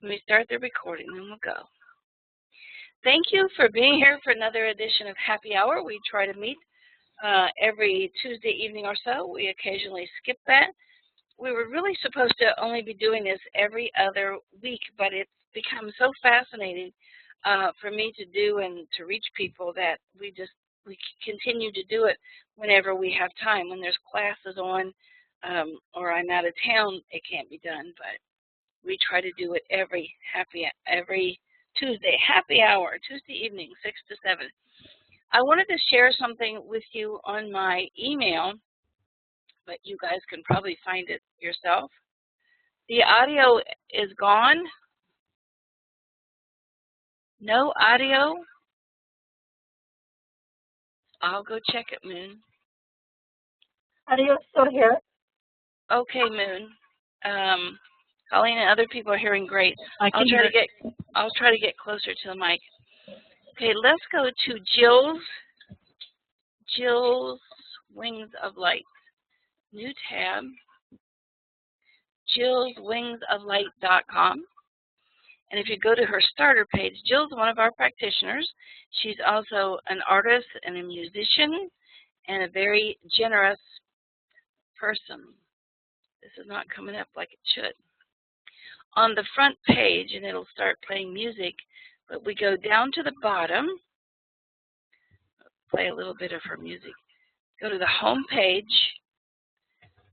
When we start the recording, then we'll go. Thank you for being here for another edition of Happy Hour. We try to meet every Tuesday evening or so. We occasionally skip that. We were really supposed to only be doing this every other week, but it's become so fascinating for me to do and to reach people that we continue to do it whenever we have time. When there's classes on or I'm out of town, it can't be done, but we try to do it every Tuesday, happy hour, Tuesday evening, 6 to 7. I wanted to share something with you on my email, but you guys can probably find it yourself. The audio is gone. No audio. I'll go check it, Moon. Audio's still here. Okay, Moon. Colleen and other people are hearing great. I'll try to get closer to the mic. Okay, let's go to Jill's Wings of Light. New tab. JillsWingsOfLight.com. And if you go to her starter page, Jill's one of our practitioners. She's also an artist and a musician and a very generous person. This is not coming up like it should. On the front page, and it'll start playing music, but we go down to the bottom, play a little bit of her music, go to the home page,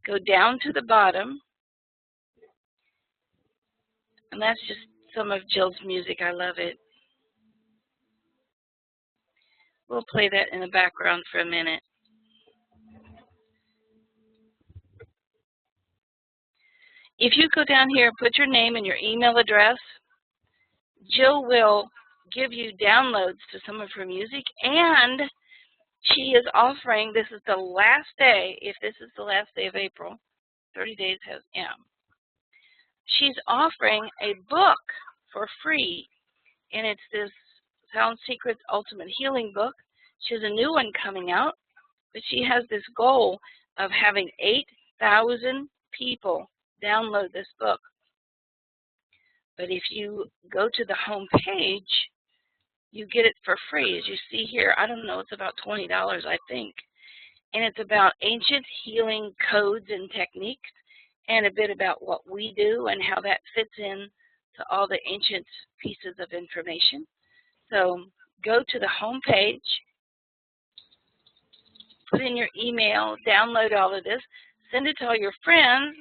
go down to the bottom, and that's just some of Jill's music. I love it. We'll play that in the background for a minute. If you go down here and put your name and your email address, Jill will give you downloads to some of her music, and she is offering, this is the last day, if this is the last day of April, 30 days has, she's offering a book for free, and it's this Sound Secrets Ultimate Healing book. She has a new one coming out, but she has this goal of having 8,000 people download this book. But if you go to the home page, you get it for free. As you see here, I don't know, it's about $20, I think. And it's about ancient healing codes and techniques, and a bit about what we do and how that fits in to all the ancient pieces of information. So go to the home page, put in your email, download all of this, send it to all your friends.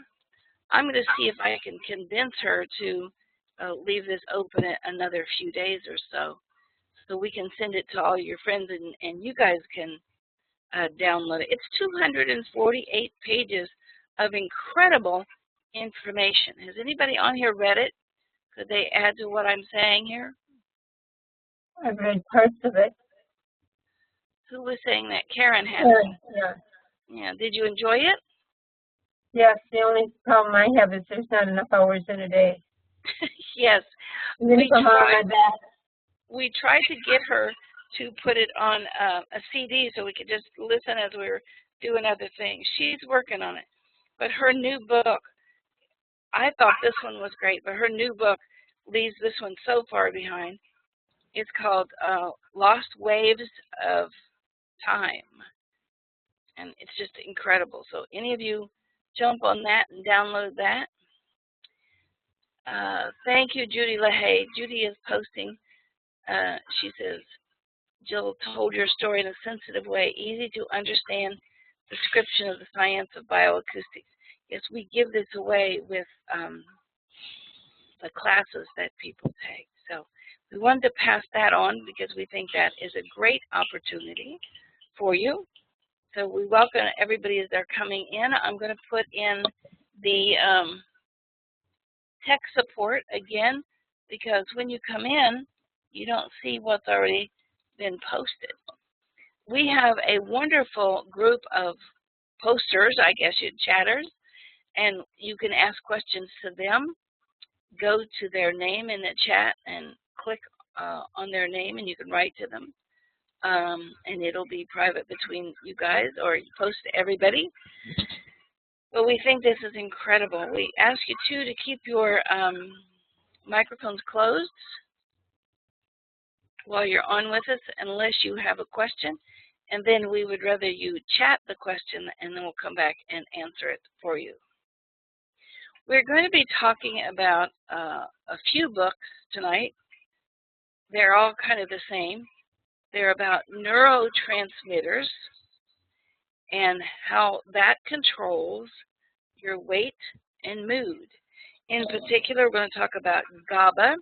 I'm going to see if I can convince her to leave this open another few days or so we can send it to all your friends and you guys can download it. It's 248 pages of incredible information. Has anybody on here read it? Could they add to what I'm saying here? I've read parts of it. Who was saying that? Karen had. Yeah. Did you enjoy it? Yes. The only problem I have is there's not enough hours in a day. Yes. We tried to get her to put it on a CD so we could just listen as we were doing other things. She's working on it. But her new book, I thought this one was great, but her new book leaves this one so far behind. It's called Lost Waves of Time. And it's just incredible. So any of you jump on that and download that. Thank you, Judy LaHaye. Judy is posting. She says, Jill told your story in a sensitive way, easy to understand description of the science of bioacoustics. Yes, we give this away with the classes that people take. So we wanted to pass that on because we think that is a great opportunity for you. So we welcome everybody as they're coming in. I'm going to put in the tech support again, because when you come in, you don't see what's already been posted. We have a wonderful group of posters, I guess chatters, and you can ask questions to them. Go to their name in the chat and click on their name, and you can write to them. And it'll be private between you guys, or you post to everybody. But we think this is incredible. We ask you, too, to keep your Microphone's closed while you're on with us unless you have a question, and then we would rather you chat the question and then we'll come back and answer it for you. We're going to be talking about a few books tonight. They're all kind of the same. They're about neurotransmitters and how that controls your weight and mood. In particular, we're going to talk about GABA,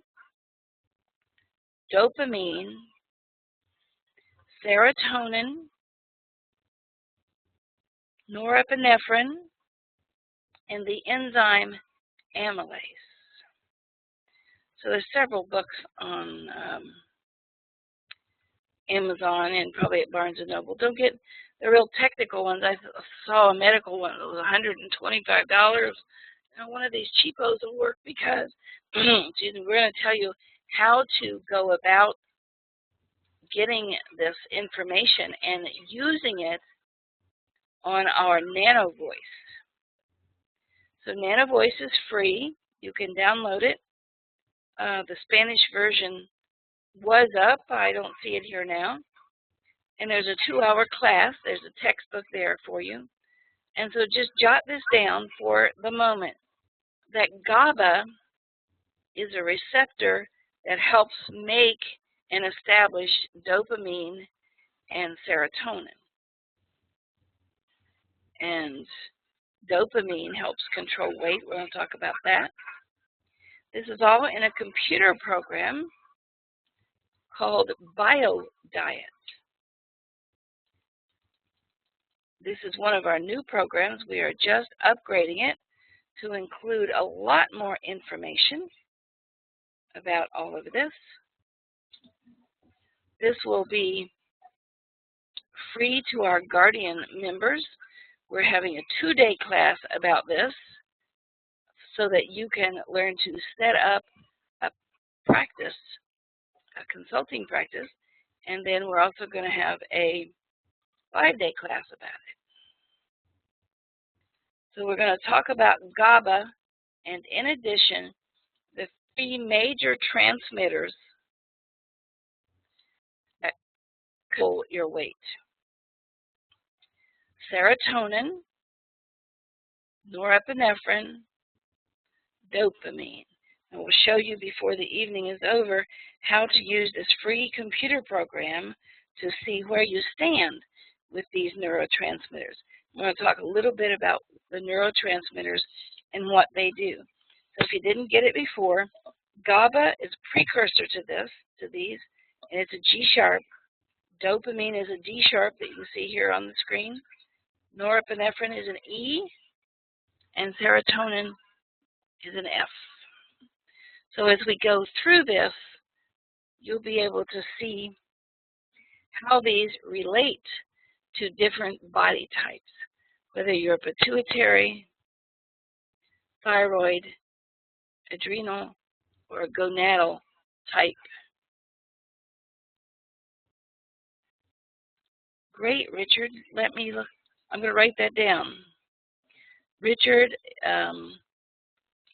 dopamine, serotonin, norepinephrine, and the enzyme amylase. So there's several books on Amazon and probably at Barnes & Noble. Don't get the real technical ones. I saw a medical one that was $125. One of these cheapos will work because excuse me, we're going to tell you how to go about getting this information and using it on our Nano Voice. So Nano Voice is free. You can download it. The Spanish version was up. I don't see it here now. And there's a 2-hour class. There's a textbook there for you. And so just jot this down for the moment, that GABA is a receptor that helps make and establish dopamine and serotonin. And dopamine helps control weight. We're going to talk about that. This is all in a computer program called BioDiet. This is one of our new programs. We are just upgrading it to include a lot more information about all of this. This will be free to our Guardian members. We're having a 2-day class about this so that you can learn to set up a practice, a consulting practice, and then we're also going to have a 5-day class about it. So we're going to talk about GABA, and in addition, the 3 major transmitters that control your weight: serotonin, norepinephrine, dopamine. And we'll show you before the evening is over how to use this free computer program to see where you stand with these neurotransmitters. I'm going to talk a little bit about the neurotransmitters and what they do. So if you didn't get it before, GABA is a precursor to these, and it's a G sharp. Dopamine is a D sharp that you can see here on the screen. Norepinephrine is an E, and serotonin is an F. So as we go through this, you'll be able to see how these relate to different body types, whether you're a pituitary, thyroid, adrenal, or a gonadal type. Great, Richard. Let me look. I'm going to write that down. Richard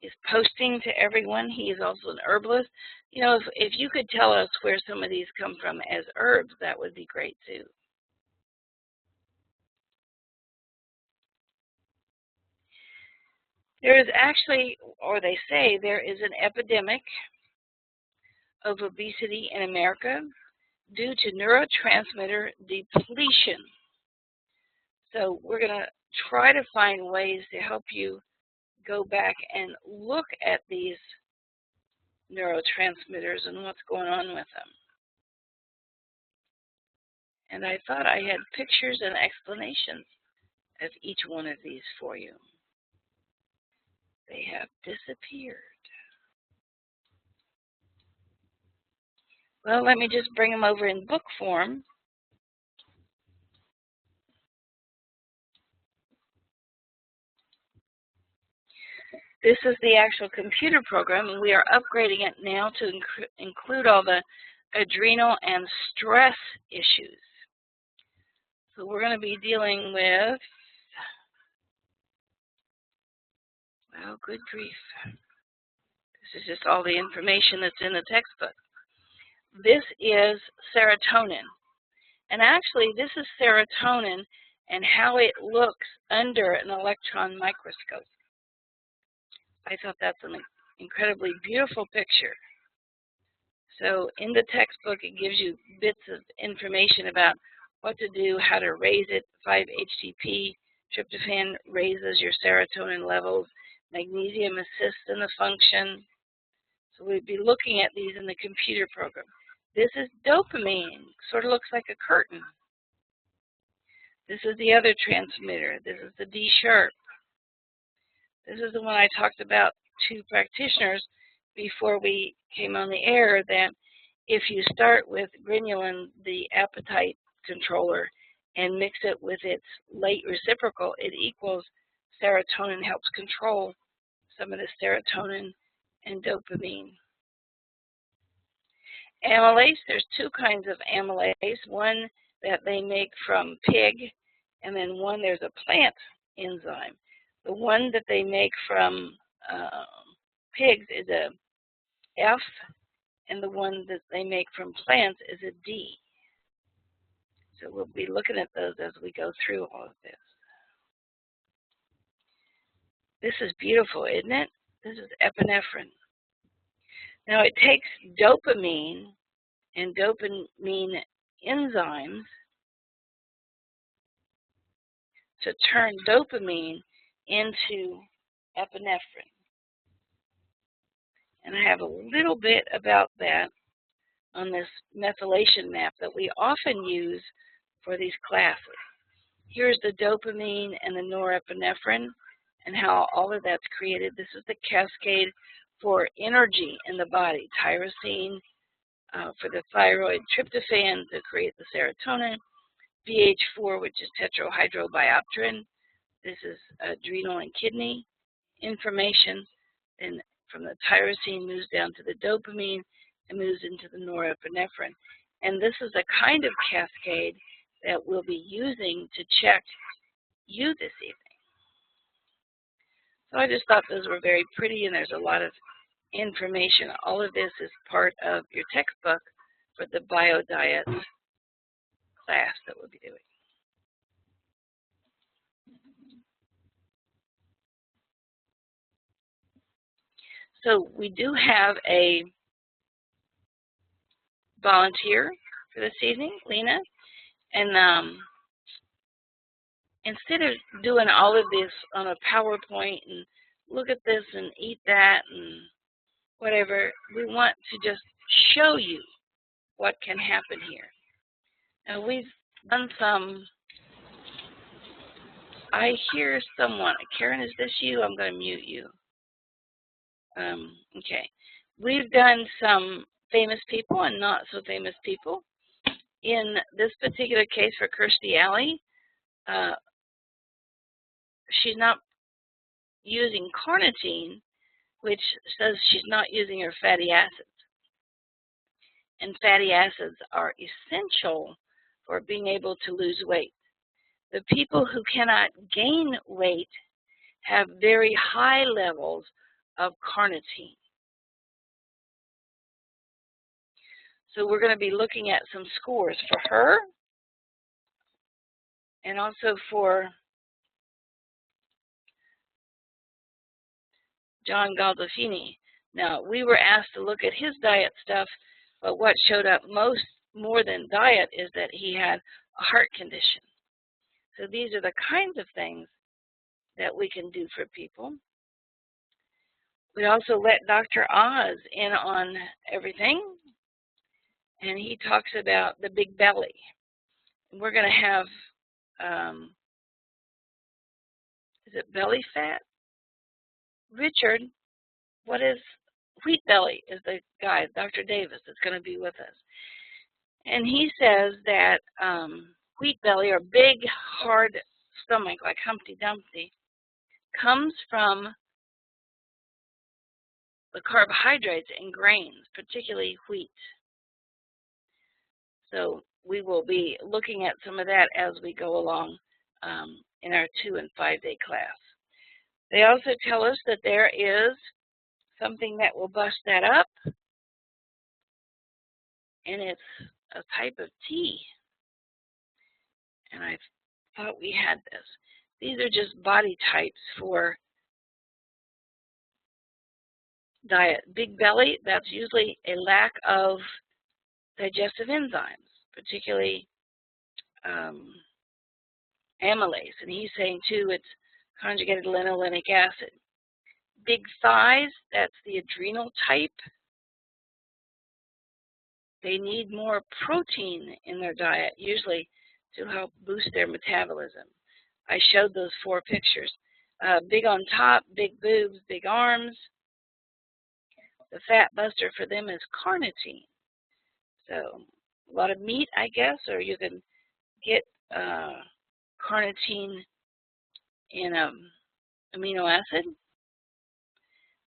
is posting to everyone. He is also an herbalist. You know, if you could tell us where some of these come from as herbs, that would be great too. There is actually, or they say, there is an epidemic of obesity in America due to neurotransmitter depletion. So we're going to try to find ways to help you go back and look at these neurotransmitters and what's going on with them. And I thought I had pictures and explanations of each one of these for you. They have disappeared. Well, let me just bring them over in book form. This is the actual computer program, and we are upgrading it now to include all the adrenal and stress issues. So we're going to be dealing with, well, good grief. This is just all the information that's in the textbook. This is serotonin. And actually, this is serotonin and how it looks under an electron microscope. I thought that's an incredibly beautiful picture. So in the textbook, it gives you bits of information about what to do, how to raise it. 5-HTP, tryptophan raises your serotonin levels. Magnesium assists in the function. So we'd be looking at these in the computer program. This is dopamine, sort of looks like a curtain. This is the other transmitter. This is the D-sharp. This is the one I talked about to practitioners before we came on the air, that if you start with ghrelin, the appetite controller, and mix it with its late reciprocal, it equals serotonin, helps control some of the serotonin and dopamine. Amylase, there's two kinds of amylase. One that they make from pig, and then one, there's a plant enzyme. The one that they make from pigs is a F, and the one that they make from plants is a D. So we'll be looking at those as we go through all of this. This is beautiful, isn't it? This is epinephrine. Now it takes dopamine and dopamine enzymes to turn dopamine into epinephrine. And I have a little bit about that on this methylation map that we often use for these classes. Here's the dopamine and the norepinephrine and how all of that's created. This is the cascade for energy in the body. Tyrosine for the thyroid, tryptophan to create the serotonin, BH4, which is tetrahydrobiopterin. This is adrenal and kidney information. And from the tyrosine moves down to the dopamine and moves into the norepinephrine. And this is a kind of cascade that we'll be using to check you this evening. So I just thought those were very pretty, and there's a lot of information. All of this is part of your textbook for the BioDiet class that we'll be doing. So we do have a volunteer for this evening, Lena, and instead of doing all of this on a PowerPoint and look at this and eat that and whatever, we want to just show you what can happen here. And we've done some, I hear someone, Karen, is this you? I'm going to mute you. Okay. We've done some famous people and not so famous people. In this particular case for Kirstie Alley, she's not using carnitine, which says she's not using her fatty acids. And fatty acids are essential for being able to lose weight. The people who cannot gain weight have very high levels of carnitine. So we're going to be looking at some scores for her and also for John Galdolfini. Now, we were asked to look at his diet stuff, but what showed up more than diet is that he had a heart condition. So these are the kinds of things that we can do for people. We also let Dr. Oz in on everything, and he talks about the big belly. We're going to have, is it belly fat? Richard, what is wheat belly is the guy, Dr. Davis, that's going to be with us. And he says that wheat belly, or big, hard stomach like Humpty Dumpty, comes from the carbohydrates in grains, particularly wheat. So we will be looking at some of that as we go along in our 2- and 5-day class. They also tell us that there is something that will bust that up, and it's a type of tea. And I thought we had this. These are just body types for diet. Big belly, that's usually a lack of digestive enzymes, particularly amylase. And he's saying, too, it's conjugated linolenic acid. Big thighs, that's the adrenal type. They need more protein in their diet, usually to help boost their metabolism. I showed those 4 pictures. Big on top, big boobs, big arms. The fat buster for them is carnitine. So a lot of meat, I guess, or you can get carnitine in amino acid.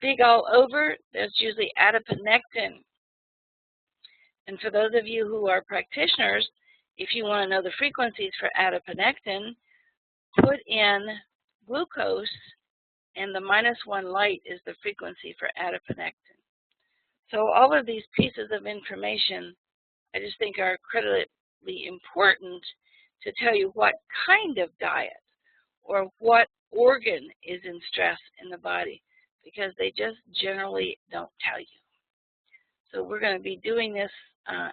Big all over, there's usually adiponectin. And for those of you who are practitioners, if you want to know the frequencies for adiponectin, put in glucose, and the -1 light is the frequency for adiponectin. So all of these pieces of information I just think are critically important to tell you what kind of diet or what organ is in stress in the body, because they just generally don't tell you. So we're going to be doing this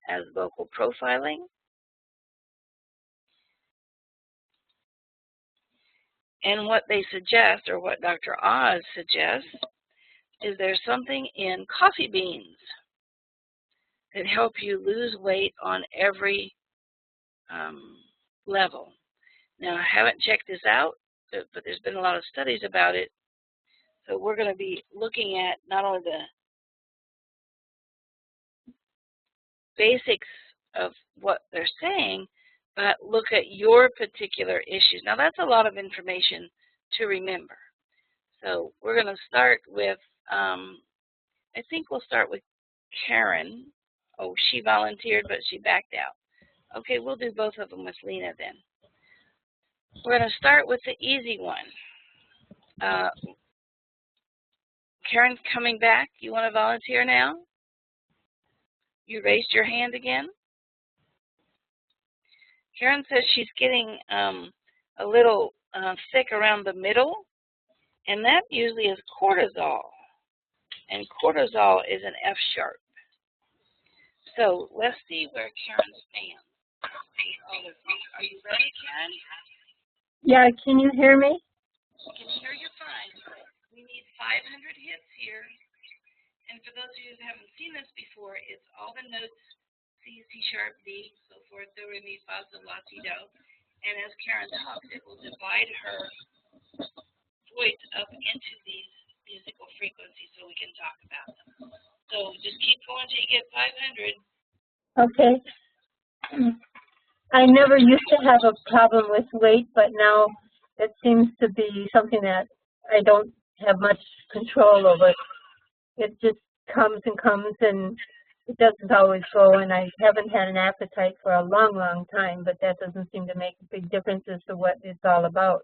as vocal profiling. And what they suggest, or what Dr. Oz suggests, is there's something in coffee beans that help you lose weight on every level. Now, I haven't checked this out, but there's been a lot of studies about it. So we're going to be looking at not only the basics of what they're saying, but look at your particular issues. Now, that's a lot of information to remember. So we're going to start with, I think we'll start with Karen. Oh, she volunteered, but she backed out. Okay, we'll do both of them with Lena then. We're going to start with the easy one. Karen's coming back. You want to volunteer now? You raised your hand again? Karen says she's getting a little thick around the middle, and that usually is cortisol. And cortisol is an F sharp. So let's see where Karen stands. Are you ready, Karen? Yeah, can you hear me? I can hear you fine. We need 500 hits here. And for those of you who haven't seen this before, it's all the notes, C, C sharp, D, so forth, do, re, mi, fa, sol, la, si, do. And as Karen talks, it will divide her voice up into these musical frequencies so we can talk about them. So just keep going until you get 500. Okay. I never used to have a problem with weight, but now it seems to be something that I don't have much control over. It just comes and comes, and it doesn't always go, and I haven't had an appetite for a long, long time, but that doesn't seem to make a big difference as to what it's all about.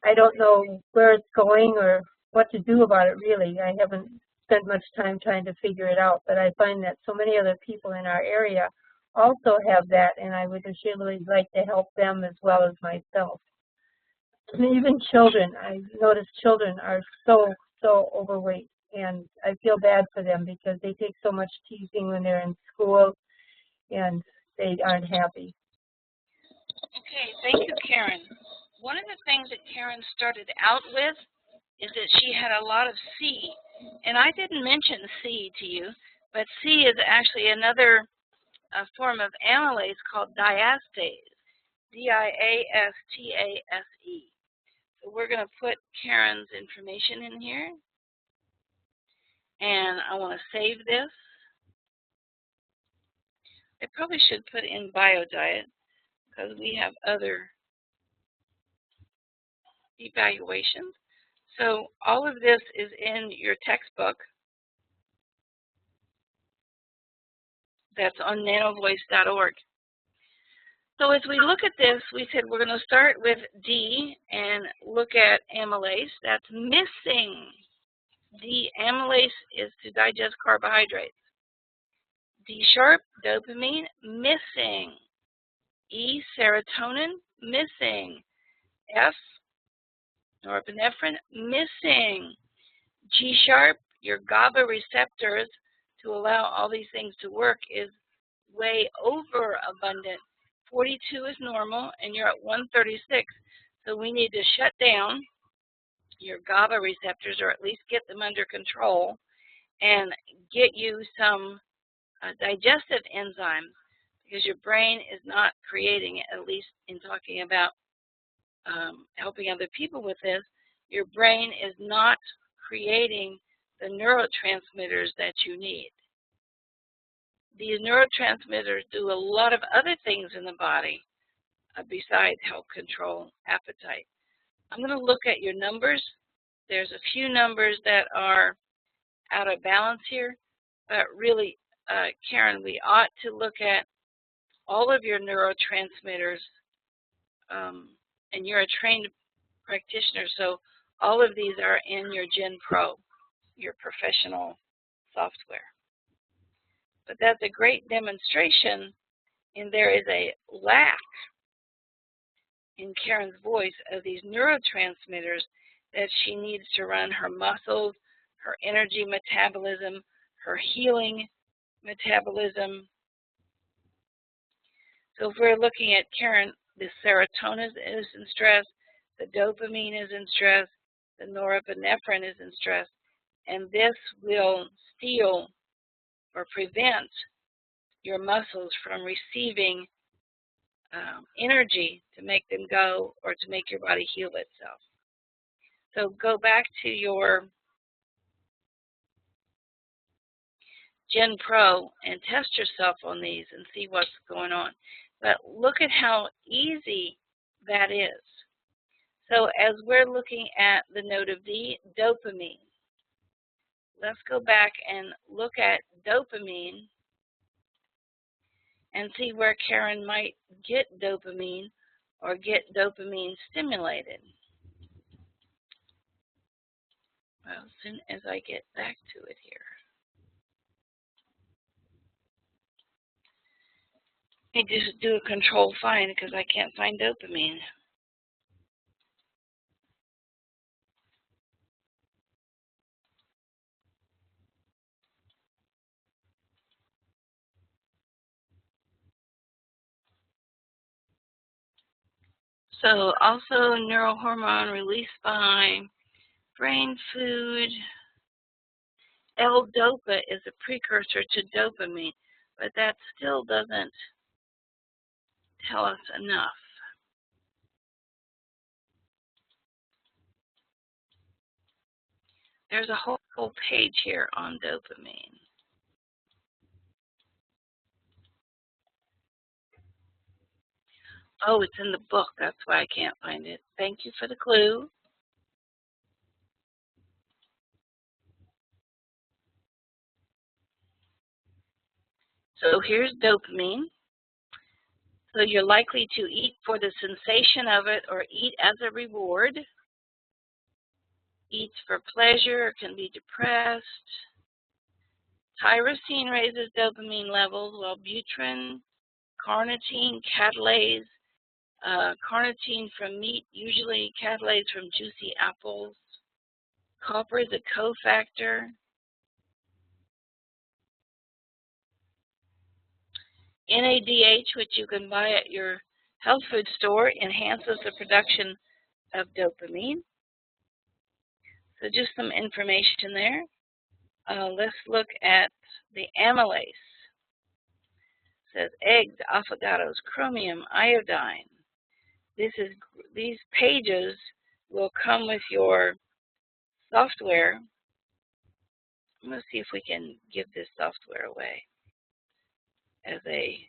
I don't know where it's going or what to do about it, really. I haven't spent much time trying to figure it out, but I find that so many other people in our area also have that, and I would really like to help them as well as myself. And even children, I notice children are so overweight, and I feel bad for them because they take so much teasing when they're in school, and they aren't happy. Okay, thank you, Karen. One of the things that Karen started out with is that she had a lot of C, and I didn't mention C to you, but C is actually another form of amylase called diastase, D-I-A-S-T-A-S-E. So we're going to put Karen's information in here, and I want to save this. I probably should put in BioDiet because we have other evaluations. So all of this is in your textbook. That's on nanovoice.org. So as we look at this, we said we're going to start with D and look at amylase. That's missing D, amylase is to digest carbohydrates. D sharp, dopamine, missing. E, serotonin, missing. F, norepinephrine, missing. G sharp, your GABA receptors to allow all these things to work is way over abundant. 42 is normal, and you're at 136. So we need to shut down your GABA receptors, or at least get them under control, and get you some digestive enzymes, because your brain is not creating it, at least in talking about helping other people with this. Your brain is not creating the neurotransmitters that you need. These neurotransmitters do a lot of other things in the body besides help control appetite. I'm going to look at your numbers. There's a few numbers that are out of balance here, but really, Karen, we ought to look at all of your neurotransmitters, and you're a trained practitioner, so all of these are in your Gen Pro, your professional software. But that's a great demonstration, and there is a lack in Karen's voice of these neurotransmitters that she needs to run her muscles, her energy metabolism, her healing metabolism. So if we're looking at Karen, the serotonin is in stress, the dopamine is in stress, the norepinephrine is in stress, and this will steal or prevent your muscles from receiving energy to make them go or to make your body heal itself. So go back to your Gen Pro and test yourself on these and see what's going on. But look at how easy that is. So as we're looking at the note of D, dopamine, let's go back and look at dopamine and see where Karen might get dopamine or get dopamine stimulated. Well, as soon as I get back to it here. I just do a control find because I can't find dopamine. So also neurohormone released by brain food. L-DOPA is a precursor to dopamine, but that still doesn't tell us enough. There's a whole page here on dopamine. Oh, it's in the book. That's why I can't find it. Thank you for the clue. So here's dopamine. So you're likely to eat for the sensation of it or eat as a reward. Eats for pleasure, can be depressed. Tyrosine raises dopamine levels, while butyrate, carnitine, catalase, carnitine from meat, usually catalase from juicy apples. Copper is a cofactor. NADH, which you can buy at your health food store, enhances the production of dopamine. So just some information there. Let's look at the amylase. It says eggs, affogatos, chromium, iodine. These pages will come with your software. I'm going to see if we can give this software away as a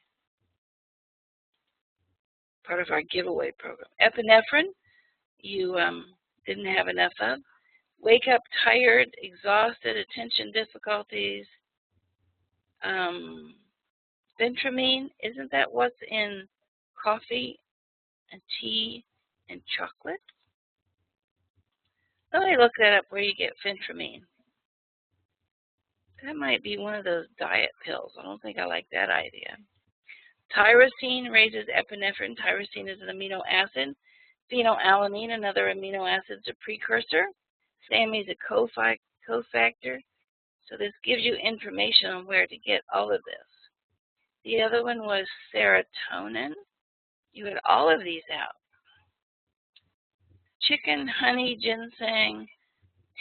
part of our giveaway program. Epinephrine, you didn't have enough of. Wake up tired, exhausted, attention difficulties. Phentermine, isn't that what's in coffee and tea and chocolate? Somebody look that up where you get phentermine. That might be one of those diet pills. I don't think I like that idea. Tyrosine raises epinephrine. Tyrosine is an amino acid. Phenylalanine, another amino acid, is a precursor. SAMe is a cofactor. So this gives you information on where to get all of this. The other one was serotonin. You had all of these out. Chicken, honey, ginseng,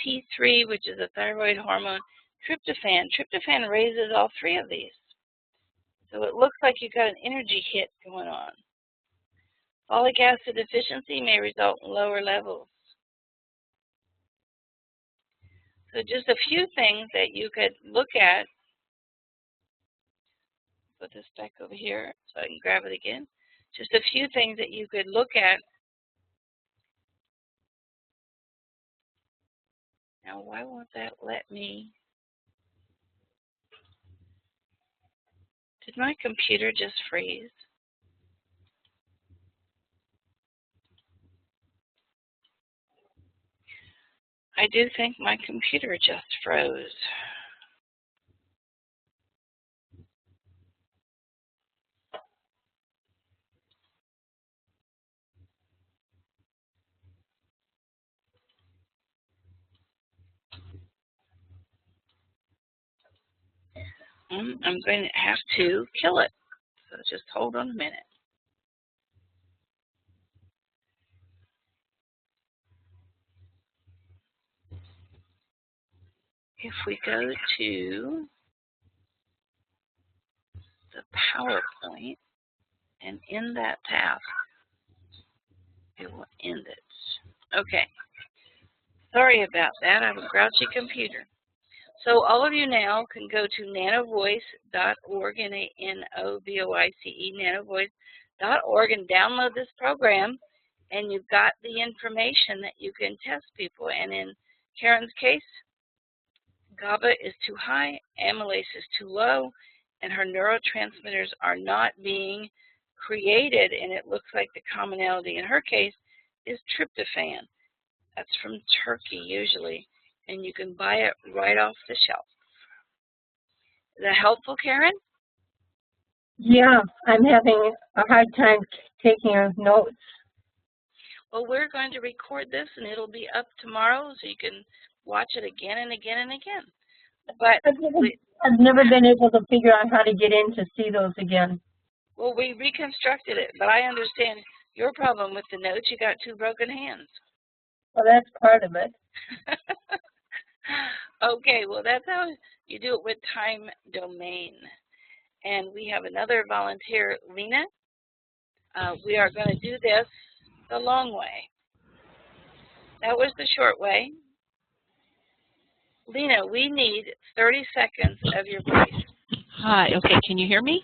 T3, which is a thyroid hormone, tryptophan. Tryptophan raises all three of these. So it looks like you've got an energy hit going on. Folic acid deficiency may result in lower levels. So just a few things that you could look at. Put this back over here so I can grab it again. Just a few things that you could look at. Now, why won't that let me? Did my computer just freeze? I do think my computer just froze. I'm going to have to kill it. So just hold on a minute. If we go to the PowerPoint and in that tab, it will end it. Okay. Sorry about that. I have a grouchy computer. So all of you now can go to nanovoice.org, N-A-N-O-V-O-I-C-E, nanovoice.org, and download this program, and you've got the information that you can test people. And in Karen's case, GABA is too high, amylase is too low, and her neurotransmitters are not being created, and it looks like the commonality in her case is tryptophan. That's from Turkey usually, and you can buy it right off the shelf. Is that helpful, Karen? Yeah, I'm having a hard time taking notes. Well, we're going to record this, and it'll be up tomorrow, so you can watch it again and again and again. But I've never been able to figure out how to get in to see those again. Well, we reconstructed it, but I understand your problem with the notes. You got two broken hands. Well, that's part of it. Okay, well, that's how you do it with time domain. And we have another volunteer, Lena. We are going to do this the long way. That was the short way. Lena, we need 30 seconds of your voice. Hi, okay, can you hear me?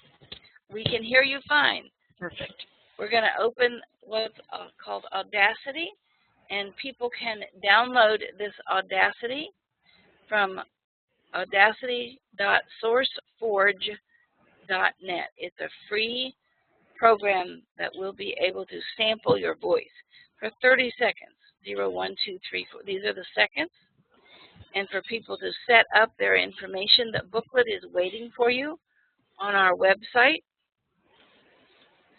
We can hear you fine. Perfect. We're going to open what's called Audacity, and people can download this Audacity from audacity.sourceforge.net. It's a free program that will be able to sample your voice for 30 seconds. 0, 1, 2, 3, 4. These are the seconds. And for people to set up their information, the booklet is waiting for you on our website.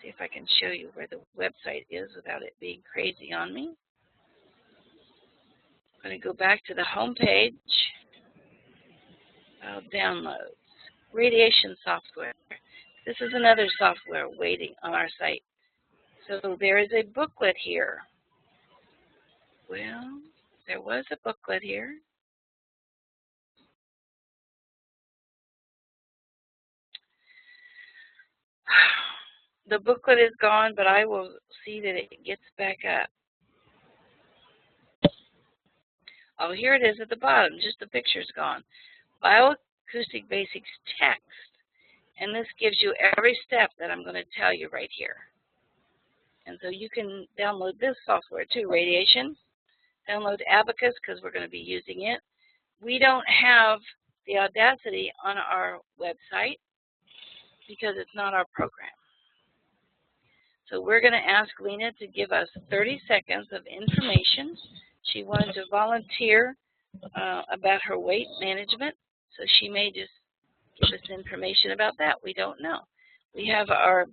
See if I can show you where the website is without it being crazy on me. I'm going to go back to the home page. Downloads. Radiation software. This is another software waiting on our site. So there is a booklet here. Well, there was a booklet here. The booklet is gone, but I will see that it gets back up. Oh, here it is at the bottom. Just the picture's gone. Bioacoustic Basics text. And this gives you every step that I'm going to tell you right here. And so you can download this software too, Radiation. Download Abacus because we're going to be using it. We don't have the Audacity on our website because it's not our program. So we're going to ask Lena to give us 30 seconds of information. She wanted to volunteer about her weight management. So she may just give us information about that. We don't know. We have our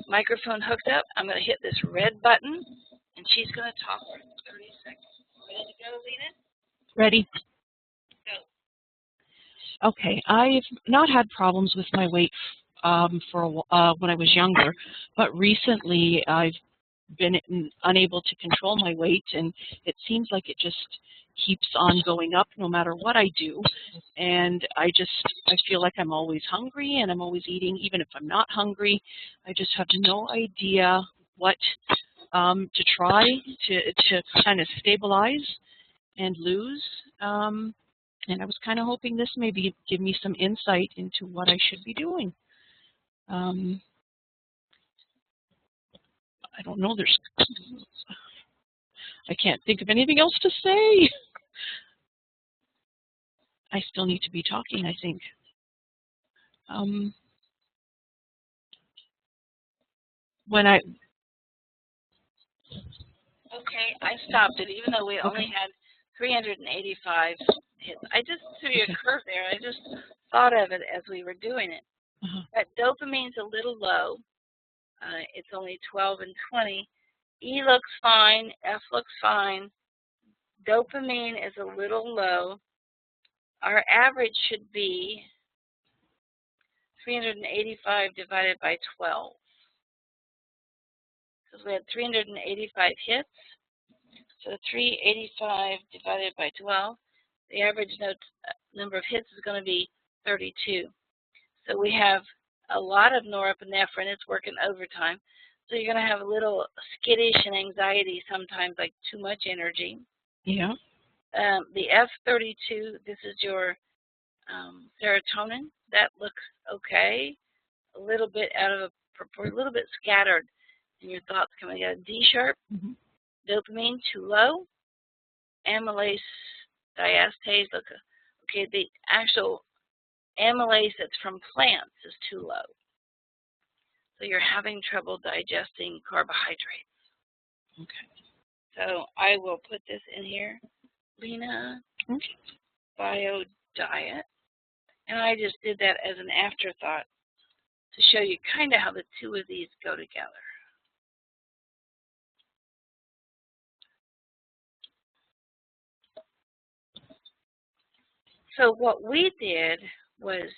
microphone hooked up. I'm going to hit this red button, and she's going to talk for 30 seconds. Ready to go, Lena? Ready? Go. Okay. I've not had problems with my weight when I was younger, but recently I've been unable to control my weight, and it seems like it just keeps on going up no matter what I do. And I feel like I'm always hungry, and I'm always eating even if I'm not hungry. I just have no idea what to try to kind of stabilize and lose. And I was kind of hoping this maybe give me some insight into what I should be doing. I don't know. I can't think of anything else to say. I still need to be talking, I think. Okay, I stopped it, even though we only had 385 hits. I just threw you a curve there. I just thought of it as we were doing it. That dopamine's a little low. It's only 12 and 20. E looks fine. F looks fine. Dopamine is a little low. Our average should be 385 divided by 12. Because we had 385 hits. So 385 divided by 12, the average number of hits is going to be 32. So we have a lot of norepinephrine. It's working overtime. So you're going to have a little skittish and anxiety sometimes, like too much energy. Yeah. The F32, this is your serotonin. That looks okay. A little bit out of a little bit scattered in your thoughts coming out. D sharp. Dopamine, too low. Amylase, diastase, okay, the actual amylase that's from plants is too low. So you're having trouble digesting carbohydrates. Okay. So I will put this in here, Lena, Bio Diet. And I just did that as an afterthought to show you kind of how the two of these go together. So what we did was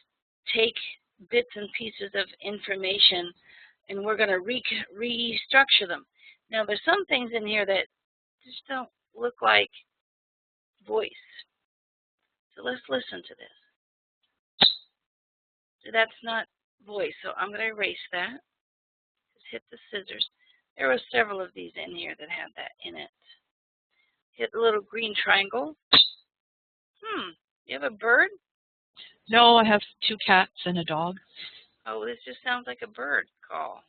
take bits and pieces of information, and we're going to restructure them. Now, there's some things in here that just don't look like voice. So let's listen to this. So that's not voice, so I'm going to erase that. Just hit the scissors. There were several of these in here that had that in it. Hit the little green triangle. You have a bird? No, I have 2 cats and a dog. Oh, this just sounds like a bird call.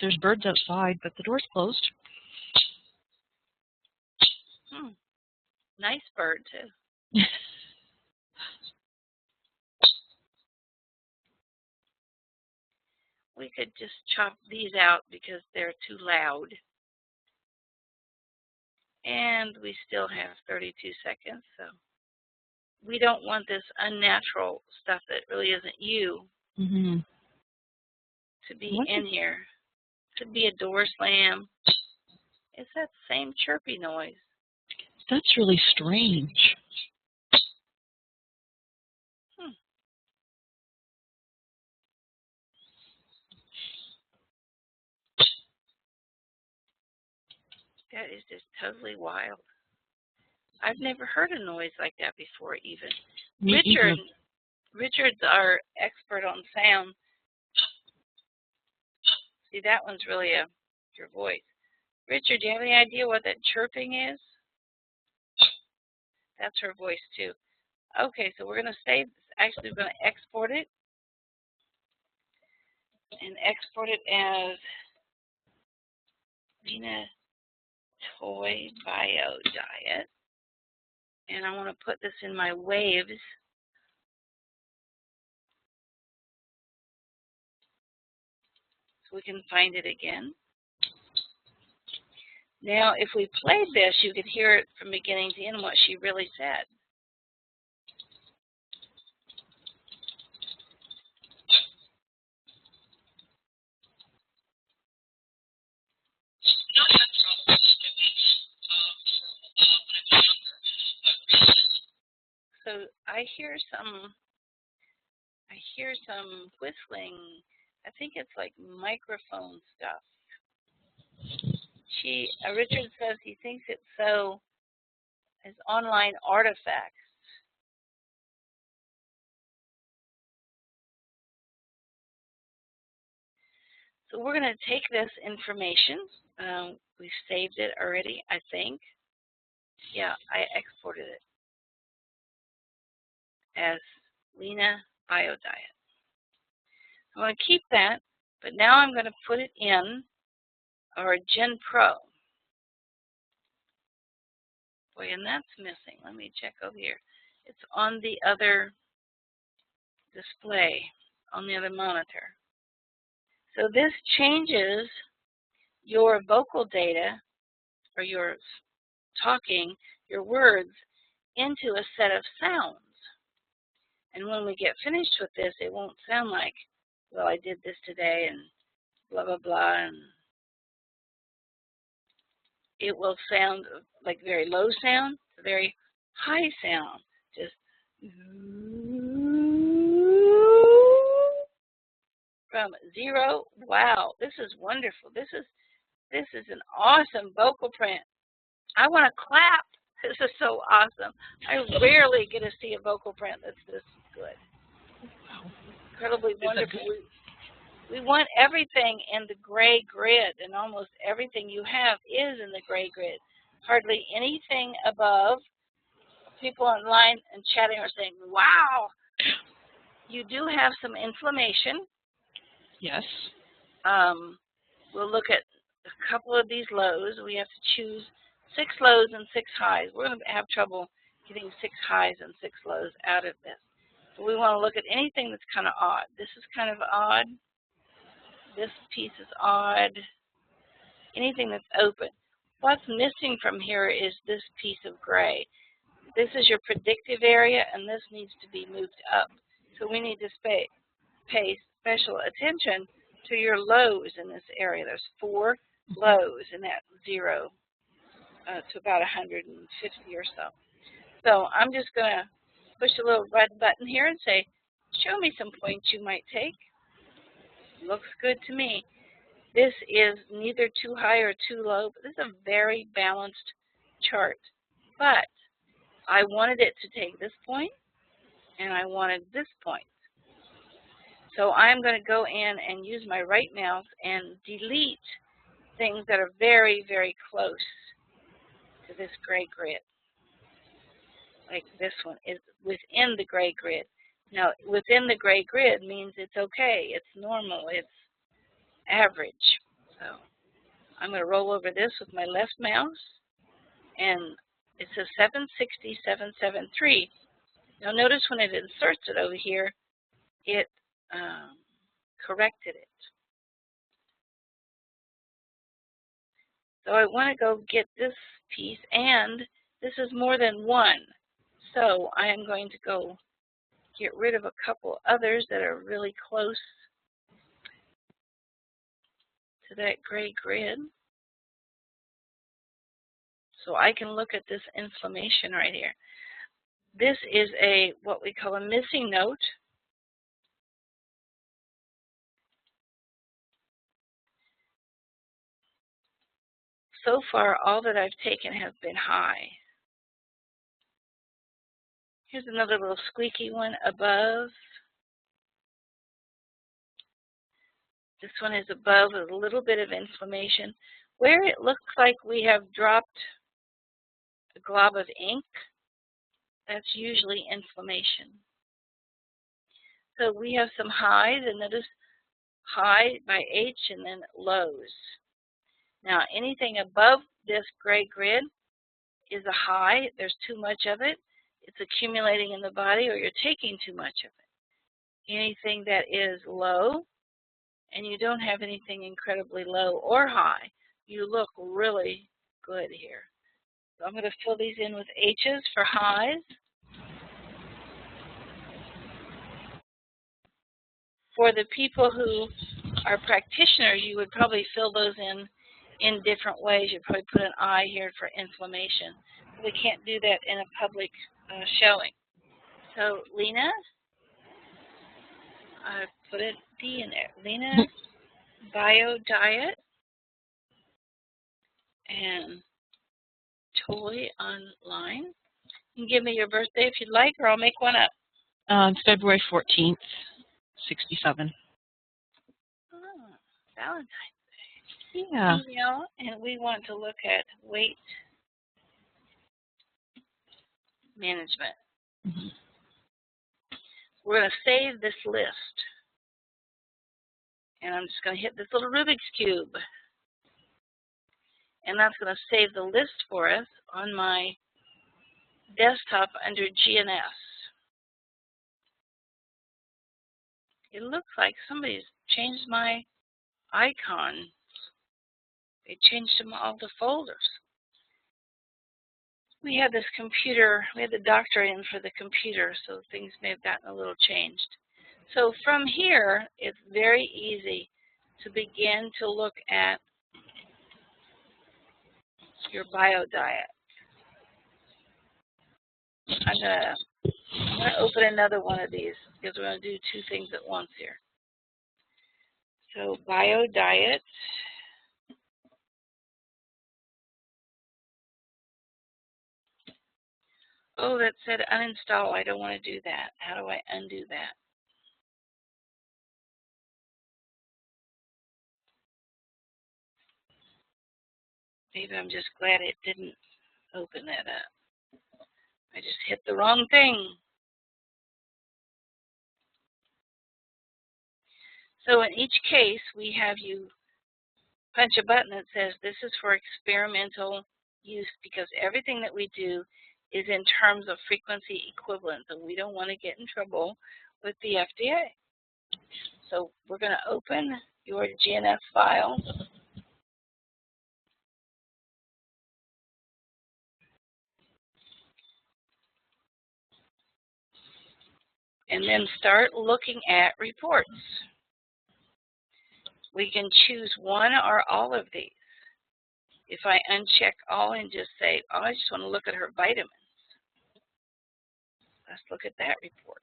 There's birds outside, but the door's closed. Nice bird, too. We could just chop these out because they're too loud. And we still have 32 seconds, so we don't want this unnatural stuff that really isn't you to be in here. Could be a door slam. It's that same chirpy noise. That's really strange. That is just totally wild. I've never heard a noise like that before, even. Richard's our expert on sound. See, that one's really your voice. Richard, do you have any idea what that chirping is? That's her voice, too. Okay, so we're going to save this. Actually, we're going to export it. And export it as Lena Toy Bio Diet. And I want to put this in my waves. So we can find it again. Now, if we played this, you could hear it from beginning to end what she really said. hear some whistling. I think it's like microphone stuff. Richard says he thinks it's so as online artifacts. So we're going to take this information. We've saved it already, I think. Yeah, I exported it as Lena Biodiet. I'm going to keep that, but now I'm going to put it in our Gen Pro. Boy, and that's missing. Let me check over here. It's on the other display, on the other monitor. So this changes your vocal data, or your talking, your words, into a set of sounds. And when we get finished with this, it won't sound like, well, I did this today and blah, blah, blah. And it will sound like very low sound to very high sound. Just from 0. Wow, this is wonderful. This is an awesome vocal print. I want to clap. This is so awesome. I rarely get to see a vocal print that's this good. Incredibly wonderful. We want everything in the gray grid, and almost everything you have is in the gray grid. Hardly anything above. People online and chatting are saying, wow. You do have some inflammation. Yes. We'll look at a couple of these lows. We have to choose 6 lows and 6 highs. We're going to have trouble getting 6 highs and 6 lows out of this. So we want to look at anything that's kind of odd. This is kind of odd. This piece is odd. Anything that's open. What's missing from here is this piece of gray. This is your predictive area, and this needs to be moved up. So we need to pay special attention to your lows in this area. There's 4 lows in that 0 to about 150 or so. So I'm just going to push a little red button here and say, show me some points you might take. Looks good to me. This is neither too high or too low, but this is a very balanced chart. But I wanted it to take this point, and I wanted this point. So I'm going to go in and use my right mouse and delete things that are very, very close to this gray grid. Like this one is within the gray grid. Now, within the gray grid means it's okay, it's normal, it's average. So I'm going to roll over this with my left mouse, and it says 760, 773. Now notice when it inserts it over here, it corrected it. So I want to go get this piece, and this is more than 1. So I am going to go get rid of a couple others that are really close to that gray grid. So I can look at this inflammation right here. This is what we call a missing note. So far, all that I've taken have been high. Here's another little squeaky one above. This one is above with a little bit of inflammation. Where it looks like we have dropped a glob of ink, that's usually inflammation. So we have some highs, and notice high by H and then lows. Now anything above this gray grid is a high. There's too much of it. It's accumulating in the body, or you're taking too much of it. Anything that is low, and you don't have anything incredibly low or high, you look really good here. So I'm going to fill these in with H's for highs. For the people who are practitioners, you would probably fill those in different ways. You'd probably put an I here for inflammation. We can't do that in a public showing. So Lena, I put a D in there. Lena Bio Diet and Toy Online. You can give me your birthday if you'd like, or I'll make one up. February 14th, 67. Oh, Valentine's Day. Yeah. Email, and we want to look at weight management. Mm-hmm. We're going to save this list. And I'm just going to hit this little Rubik's Cube. And that's going to save the list for us on my desktop under GNS. It looks like somebody's changed my icon. They changed them all to folders. We had this computer, we had the doctor in for the computer, so things may have gotten a little changed. So from here, it's very easy to begin to look at your bio diet. I'm gonna open another one of these because we're going to do two things at once here. So bio diet. Oh, that said uninstall. I don't want to do that. How do I undo that? Maybe I'm just glad it didn't open that up. I just hit the wrong thing. So in each case, we have you punch a button that says this is for experimental use, because everything that we do is in terms of frequency equivalence, and we don't want to get in trouble with the FDA. So we're going to open your GNS file. And then start looking at reports. We can choose one or all of these. If I uncheck all and just say, oh, I just want to look at her vitamins. Let's look at that report.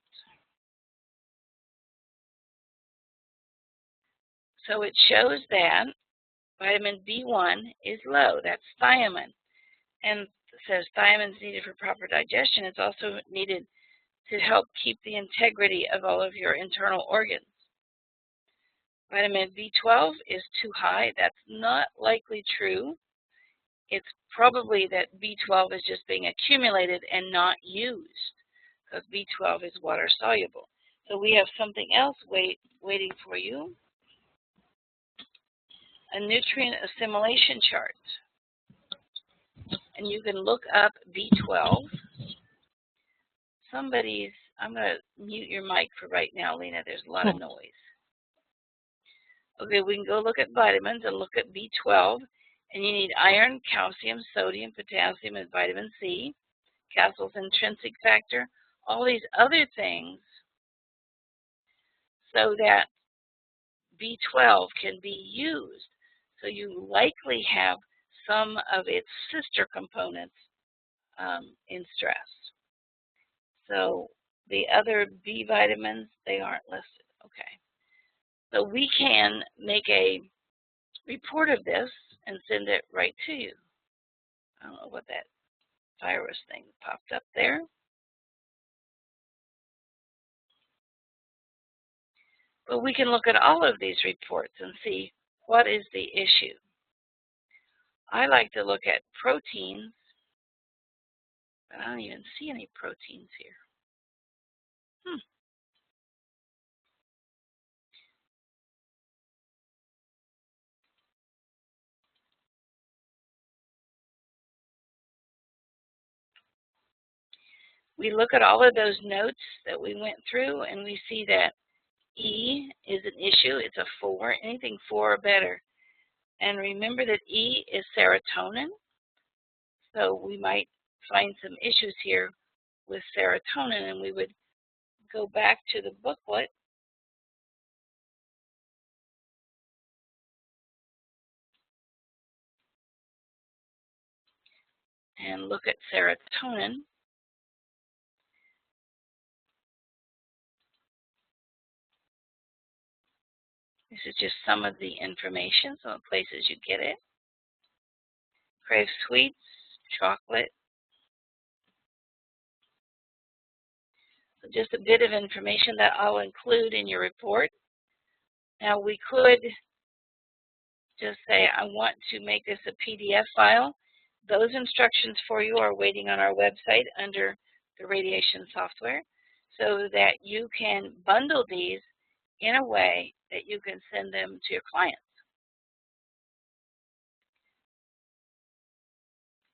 So it shows that vitamin B1 is low. That's thiamine. And it says thiamine is needed for proper digestion. It's also needed to help keep the integrity of all of your internal organs. Vitamin B12 is too high. That's not likely true. It's probably that B12 is just being accumulated and not used, because B12 is water soluble. So we have something else waiting for you, a nutrient assimilation chart. And you can look up B12. I'm going to mute your mic for right now, Lena. There's a lot of noise. Okay, we can go look at vitamins and look at B12. And you need iron, calcium, sodium, potassium, and vitamin C, Castle's intrinsic factor, all these other things, so that B12 can be used. So you likely have some of its sister components in stress. So the other B vitamins, they aren't listed. Okay. So we can make a report of this and send it right to you. I don't know what that virus thing popped up there. But we can look at all of these reports and see what is the issue. I like to look at proteins, but I don't even see any proteins here. We look at all of those notes that we went through, and we see that E is an issue. It's a 4, anything 4 or better. And remember that E is serotonin, so we might find some issues here with serotonin, and we would go back to the booklet and look at serotonin. This is just some of the information, some of the places you get it. Crave sweets, chocolate. So just a bit of information that I'll include in your report. Now we could just say, I want to make this a PDF file. Those instructions for you are waiting on our website under the radiation software so that you can bundle these in a way that you can send them to your clients.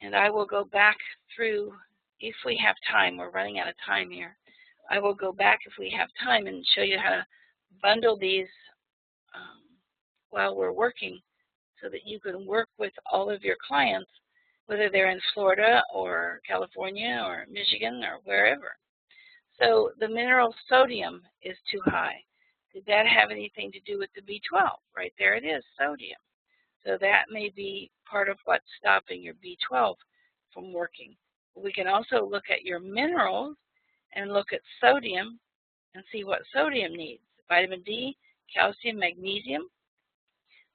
And I will go back through, if we have time, we're running out of time here, I will go back if we have time and show you how to bundle these while we're working so that you can work with all of your clients, whether they're in Florida or California or Michigan or wherever. So the mineral sodium is too high. Did that have anything to do with the B12? Right there it is, sodium. So that may be part of what's stopping your B12 from working. We can also look at your minerals and look at sodium and see what sodium needs. Vitamin D, calcium, magnesium.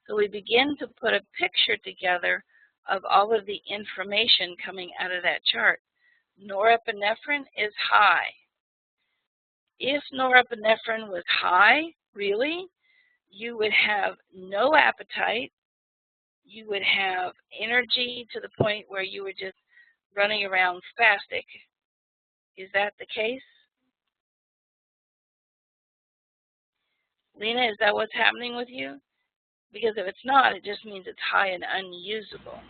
So we begin to put a picture together of all of the information coming out of that chart. Norepinephrine is high. If norepinephrine was high, really, you would have no appetite. You would have energy to the point where you were just running around spastic. Is that the case? Lena, is that what's happening with you? Because if it's not, it just means it's high and unusable.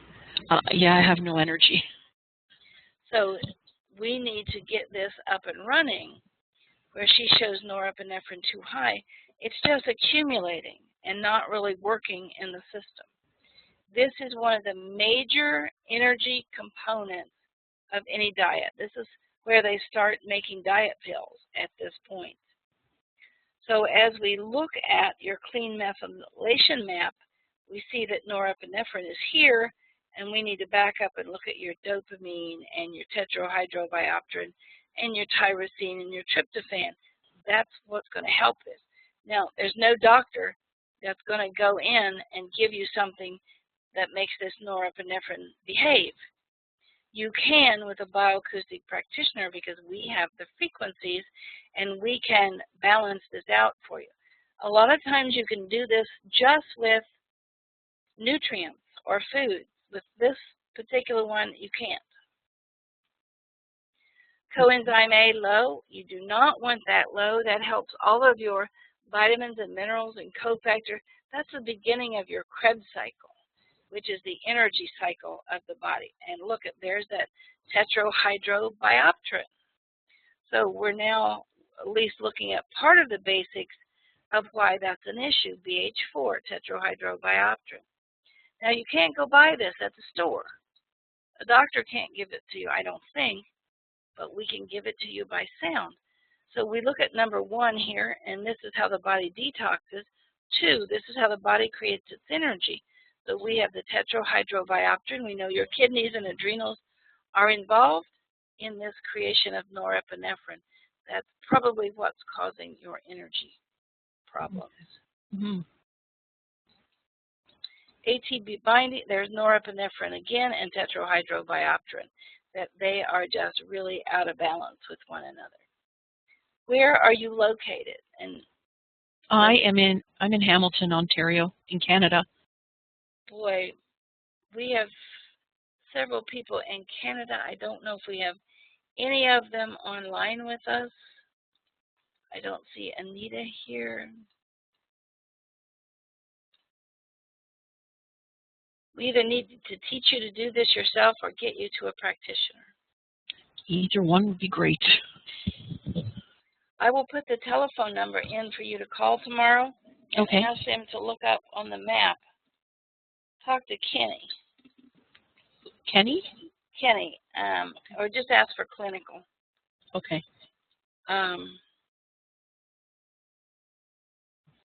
Yeah, I have no energy. So we need to get this up and running. Where she shows norepinephrine too high, it's just accumulating and not really working in the system. This is one of the major energy components of any diet. This is where they start making diet pills at this point. So as we look at your clean methylation map, we see that norepinephrine is here, and we need to back up and look at your dopamine and your tetrahydrobiopterin and your tyrosine and your tryptophan. That's what's going to help this. Now, there's no doctor that's going to go in and give you something that makes this norepinephrine behave. You can with a bioacoustic practitioner because we have the frequencies and we can balance this out for you. A lot of times you can do this just with nutrients or foods. With this particular one, you can't. Coenzyme A low, you do not want that low. That helps all of your vitamins and minerals and cofactor. That's the beginning of your Krebs cycle, which is the energy cycle of the body. And look, there's that tetrahydrobiopterin. So we're now at least looking at part of the basics of why that's an issue, BH4, tetrahydrobiopterin. Now, you can't go buy this at the store. A doctor can't give it to you, I don't think, but we can give it to you by sound. So we look at number 1 here, and this is how the body detoxes. 2, this is how the body creates its energy. So we have the tetrahydrobiopterin. We know your kidneys and adrenals are involved in this creation of norepinephrine. That's probably what's causing your energy problems. Mm-hmm. ATP binding, there's norepinephrine again, and tetrahydrobiopterin, that they are just really out of balance with one another. Where are you located? And I'm in Hamilton, Ontario, in Canada. Boy, we have several people in Canada. I don't know if we have any of them online with us. I don't see Anita here. We either need to teach you to do this yourself or get you to a practitioner. Either one would be great. I will put the telephone number in for you to call tomorrow and ask them to look up on the map. Talk to Kenny. Kenny? Kenny, or just ask for clinical. Okay. And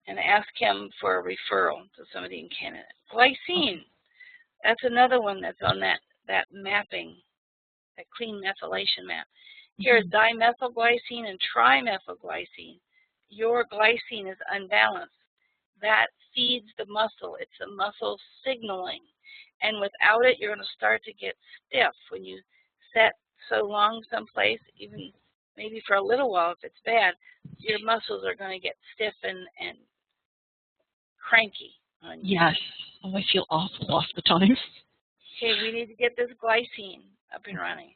ask him for a referral to somebody in Canada. Glycine, that's another one that's on that mapping, that clean methylation map. Here's dimethylglycine and trimethylglycine. Your glycine is unbalanced. that feeds the muscle. It's the muscle signaling. And without it, you're going to start to get stiff when you set so long someplace, even maybe for a little while if it's bad, your muscles are going to get stiff and cranky on you. Yes. Oh, I feel awful off the time. Okay, we need to get this glycine up and running.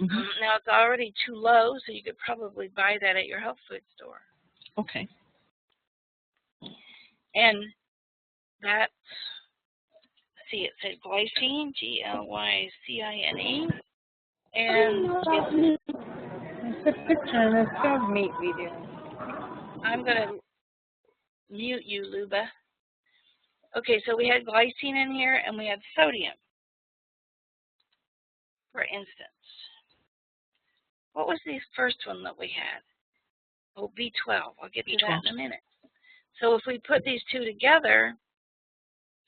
Mm-hmm. Now, it's already too low, so you could probably buy that at your health food store. Okay. And that, see, it said glycine, Glycine, and It's a picture of this dog meat we do. I'm going to mute you, Luba. Okay, so we had glycine in here, and we had sodium, for instance. What was the first one that we had? Oh, B12. I'll get to that in a minute. So if we put these two together,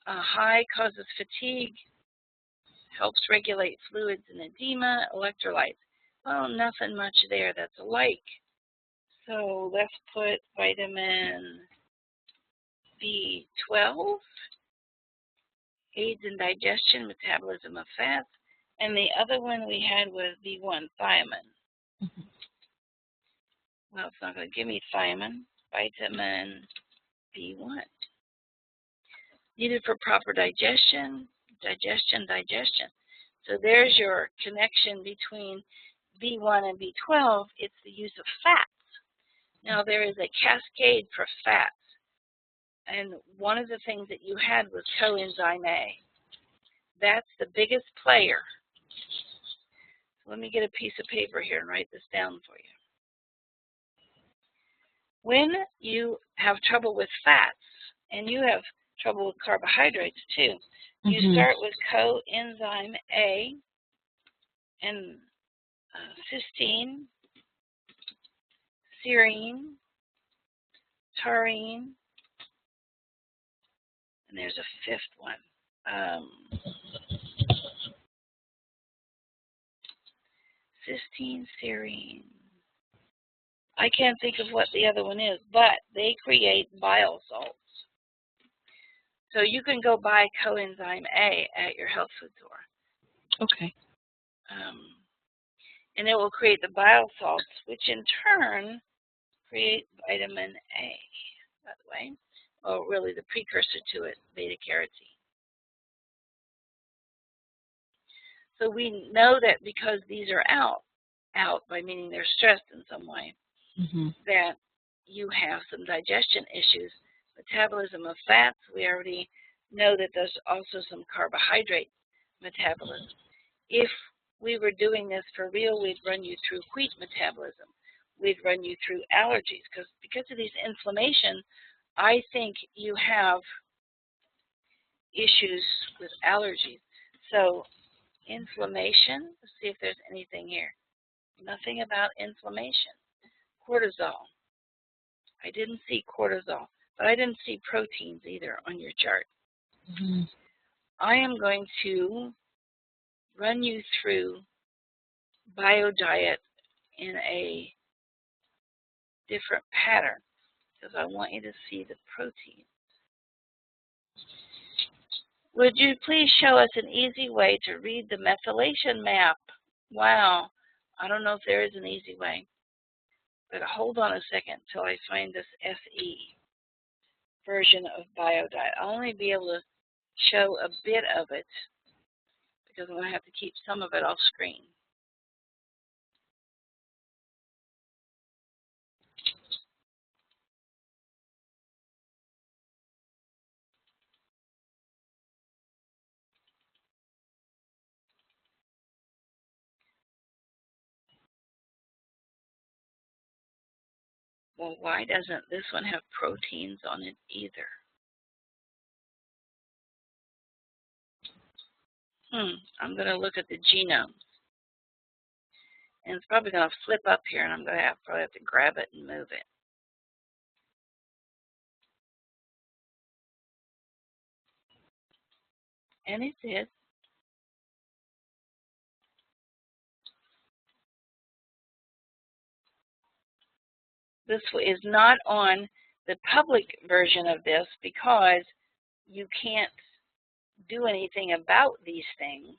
high causes fatigue, helps regulate fluids and edema, electrolytes. Well, nothing much there that's alike. So let's put vitamin B12, aids in digestion, metabolism of fats, and the other one we had was B1, thiamine. Mm-hmm. Well, it's not going to give me thiamine, vitamin B1. Needed for proper digestion. So there's your connection between B1 and B12. It's the use of fats. Now, there is a cascade for fats. And one of the things that you had was coenzyme A. That's the biggest player. So let me get a piece of paper here and write this down for you. When you have trouble with fats, and you have trouble with carbohydrates too, you start with coenzyme A and cysteine, serine, taurine, and there's a fifth one. Cysteine, serine. I can't think of what the other one is, but they create bile salts. So you can go buy coenzyme A at your health food store. Okay. And it will create the bile salts, which in turn create vitamin A, by the way. Well, really the precursor to it, beta-carotene. So we know that because these are out by meaning they're stressed in some way, that you have some digestion issues. Metabolism of fats, we already know that there's also some carbohydrate metabolism. If we were doing this for real, we'd run you through wheat metabolism. We'd run you through allergies, because of these inflammation, I think you have issues with allergies. So inflammation, let's see if there's anything here. Nothing about inflammation. Cortisol. I didn't see cortisol, but I didn't see proteins either on your chart. I am going to run you through BioDiet in a different pattern because I want you to see the protein. Would you please show us an easy way to read the methylation map? Wow, I don't know if there is an easy way, but hold on a second till I find this SE version of BioDiet. I'll only be able to show a bit of it because I'm going to have to keep some of it off screen. Well, why doesn't this one have proteins on it either? I'm going to look at the genome. And it's probably going to flip up here, and I'm going to probably have to grab it and move it. And it did. This is not on the public version of this because you can't do anything about these things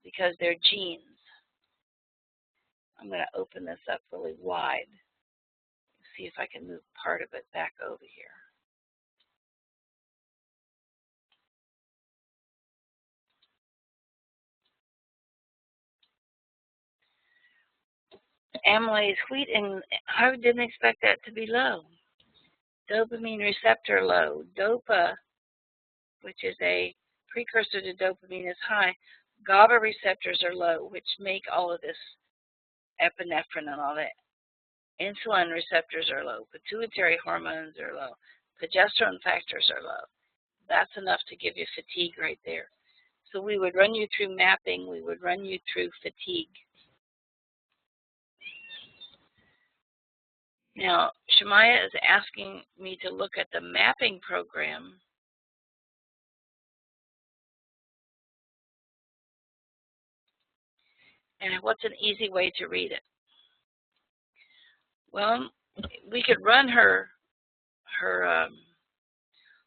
because they're genes. I'm going to open this up really wide. See if I can move part of it back over here. Amylase wheat, and I didn't expect that to be low. Dopamine receptor low. DOPA, which is a precursor to dopamine, is high. GABA receptors are low, which make all of this epinephrine and all that. Insulin receptors are low. Pituitary hormones are low. Progesterone factors are low. That's enough to give you fatigue right there. So we would run you through mapping. We would run you through fatigue. Now, Shemaya is asking me to look at the mapping program. And what's an easy way to read it? Well, we could run her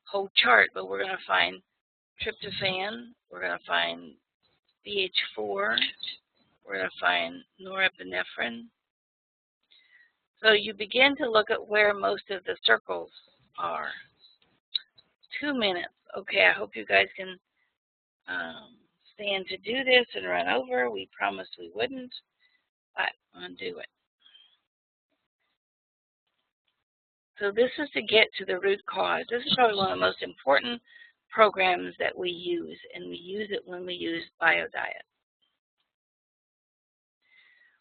whole chart, but we're going to find tryptophan, we're going to find BH4, we're going to find norepinephrine. So you begin to look at where most of the circles are. 2 minutes. Okay, I hope you guys can stand to do this and run over. We promised we wouldn't, but I'm going to do it. So this is to get to the root cause. This is probably one of the most important programs that we use, and we use it when we use BioDiet.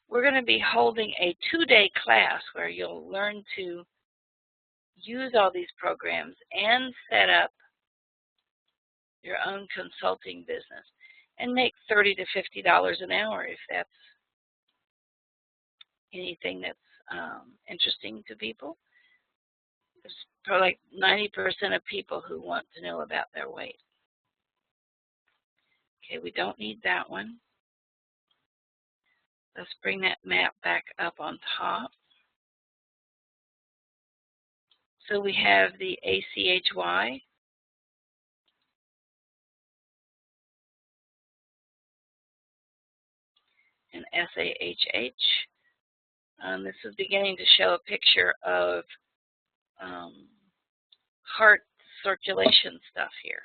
We're going to be holding a 2-day class where you'll learn to use all these programs and set up your own consulting business and make $30 to $50 an hour if that's anything that's interesting to people. There's probably like 90% of people who want to know about their weight. Okay, we don't need that one. Let's bring that map back up on top. So we have the ACHY. And SAHH. This is beginning to show a picture of heart circulation stuff here.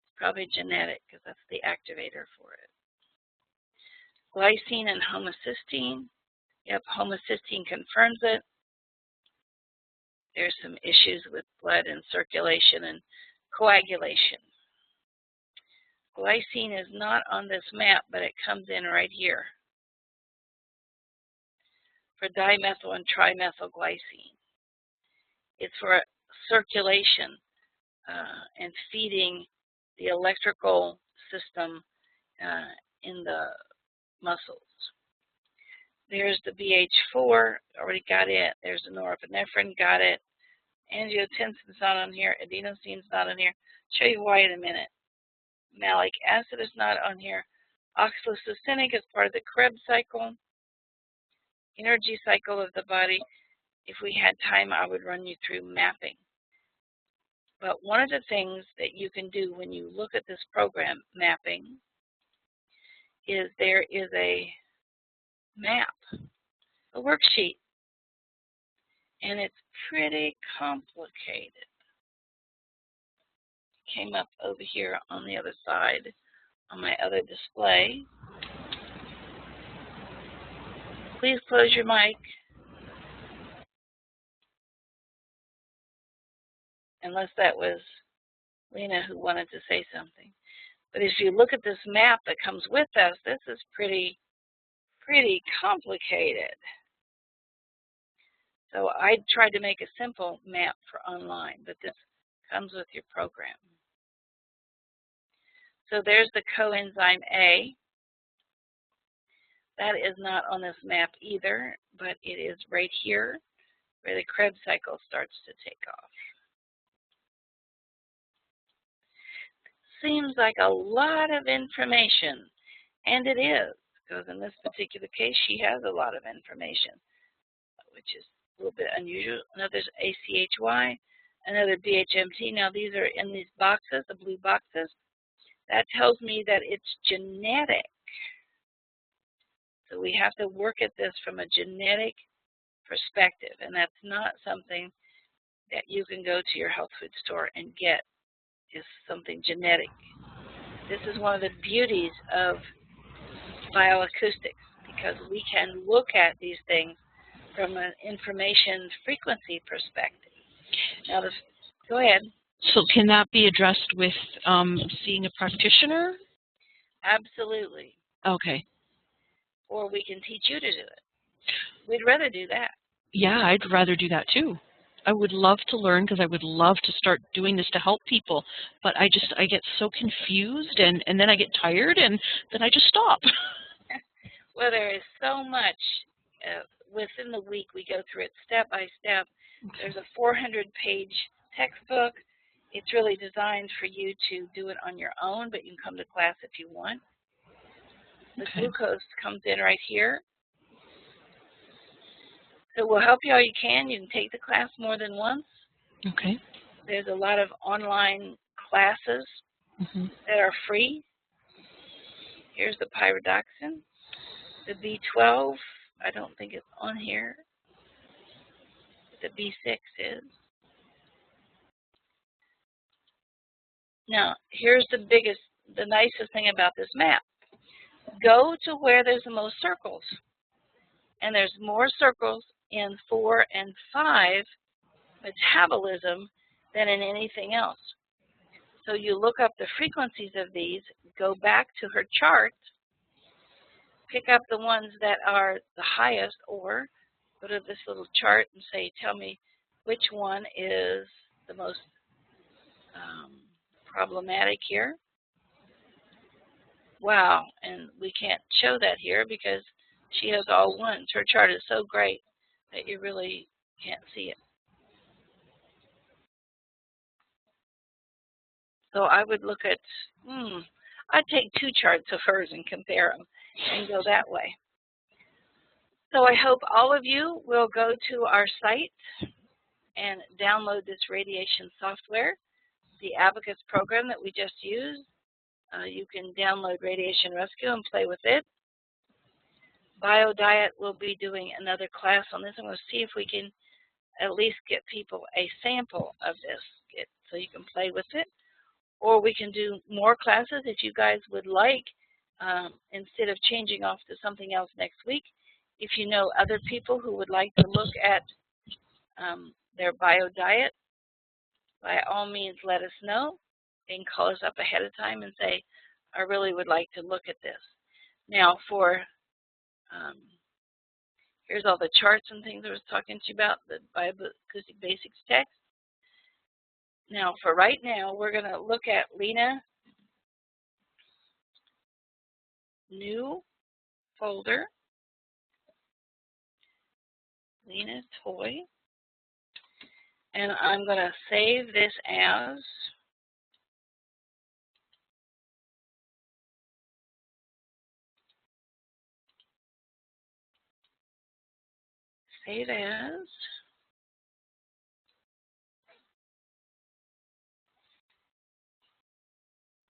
It's probably genetic because that's the activator for it. Glycine and homocysteine. Yep, homocysteine confirms it. There's some issues with blood and circulation and coagulation. Glycine is not on this map, but it comes in right here for dimethyl and trimethylglycine. It's for circulation and feeding the electrical system in the muscles. There's the BH4, already got it. There's the norepinephrine, got it. Angiotensin's not on here. Adenosine's not on here. Show you why in a minute. Malic acid is not on here. Oxalosuccinic is part of the Krebs cycle, energy cycle of the body. If we had time, I would run you through mapping. But one of the things that you can do when you look at this program, mapping, is there is a map, a worksheet, and it's pretty complicated. Came up over here on the other side on my other display. Please close your mic. Unless that was Lena who wanted to say something. But if you look at this map that comes with us, this is pretty complicated. So I tried to make a simple map for online, but this comes with your program. So there's the coenzyme A. That is not on this map either, but it is right here where the Krebs cycle starts to take off. Seems like a lot of information, and it is, because in this particular case, she has a lot of information, which is a little bit unusual. Another's ACHY, another BHMT. Now these are in these boxes, the blue boxes. That tells me that it's genetic. So we have to work at this from a genetic perspective, and that's not something that you can go to your health food store and get. Is something genetic. This is one of the beauties of bioacoustics, because we can look at these things from an information frequency perspective. Now, go ahead. So can that be addressed with seeing a practitioner? Absolutely. Okay. Or we can teach you to do it. We'd rather do that. Yeah, I'd rather do that too. I would love to learn, because I would love to start doing this to help people, but I get so confused, and then I get tired, and then I just stop. Well, there is so much. Within the week, we go through it step by step. Okay. There's a 400-page textbook. It's really designed for you to do it on your own, but you can come to class if you want. The glucose comes in right here. So we'll help you all you can. You can take the class more than once. Okay. There's a lot of online classes that are free. Here's the pyridoxine. The B12, I don't think it's on here. The B6 is. Now, here's the nicest thing about this map. Go to where there's the most circles. And there's more circles in 4 and 5 metabolism than in anything else. So you look up the frequencies of these, go back to her chart, pick up the ones that are the highest, or go to this little chart and say, tell me which one is the most problematic here. Wow, and we can't show that here because she has all ones. Her chart is so great that you really can't see it. So I would look at, I'd take 2 charts of hers and compare them and go that way. So I hope all of you will go to our site and download this radiation software, the Abacus program that we just used. You can download Radiation Rescue and play with it. BioDiet will be doing another class on this. I'm going to see if we can at least get people a sample of this so you can play with it. Or we can do more classes if you guys would like, instead of changing off to something else next week. If you know other people who would like to look at their BioDiet, by all means let us know. They can call us up ahead of time and say, I really would like to look at this. Now here's all the charts and things I was talking to you about, the Bioacoustic Basics text. Now, for right now, we're going to look at Lena. New folder. Lena Toy. And I'm going to save this as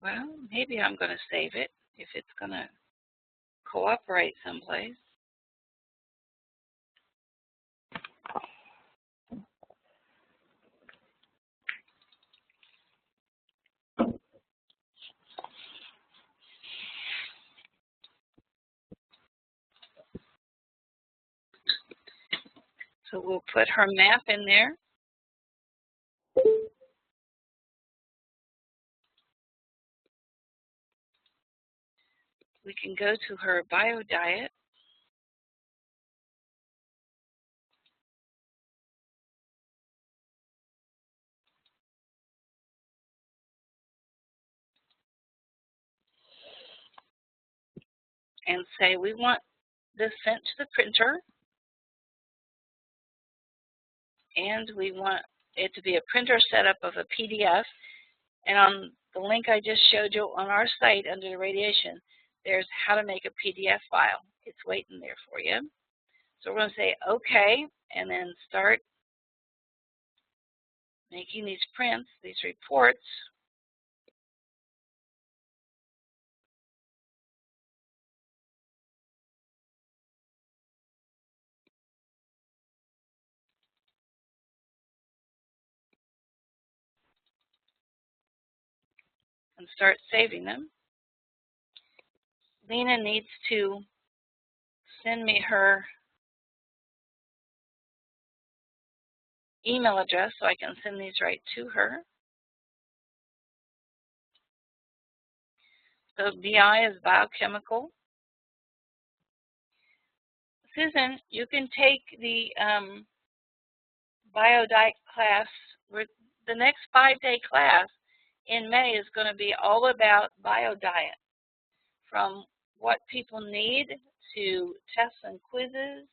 well, maybe I'm going to save it if it's going to cooperate someplace. So we'll put her map in there. We can go to her BioDiet. And say we want this sent to the printer. And we want it to be a printer setup of a PDF. And on the link I just showed you on our site under the radiation, there's how to make a PDF file. It's waiting there for you. So we're going to say OK, and then start making these prints, these reports. And start saving them. Lena needs to send me her email address so I can send these right to her. So BI is biochemical. Susan, you can take the biodiet class. The next 5-day class in May is going to be all about biodiet, from what people need to tests and quizzes.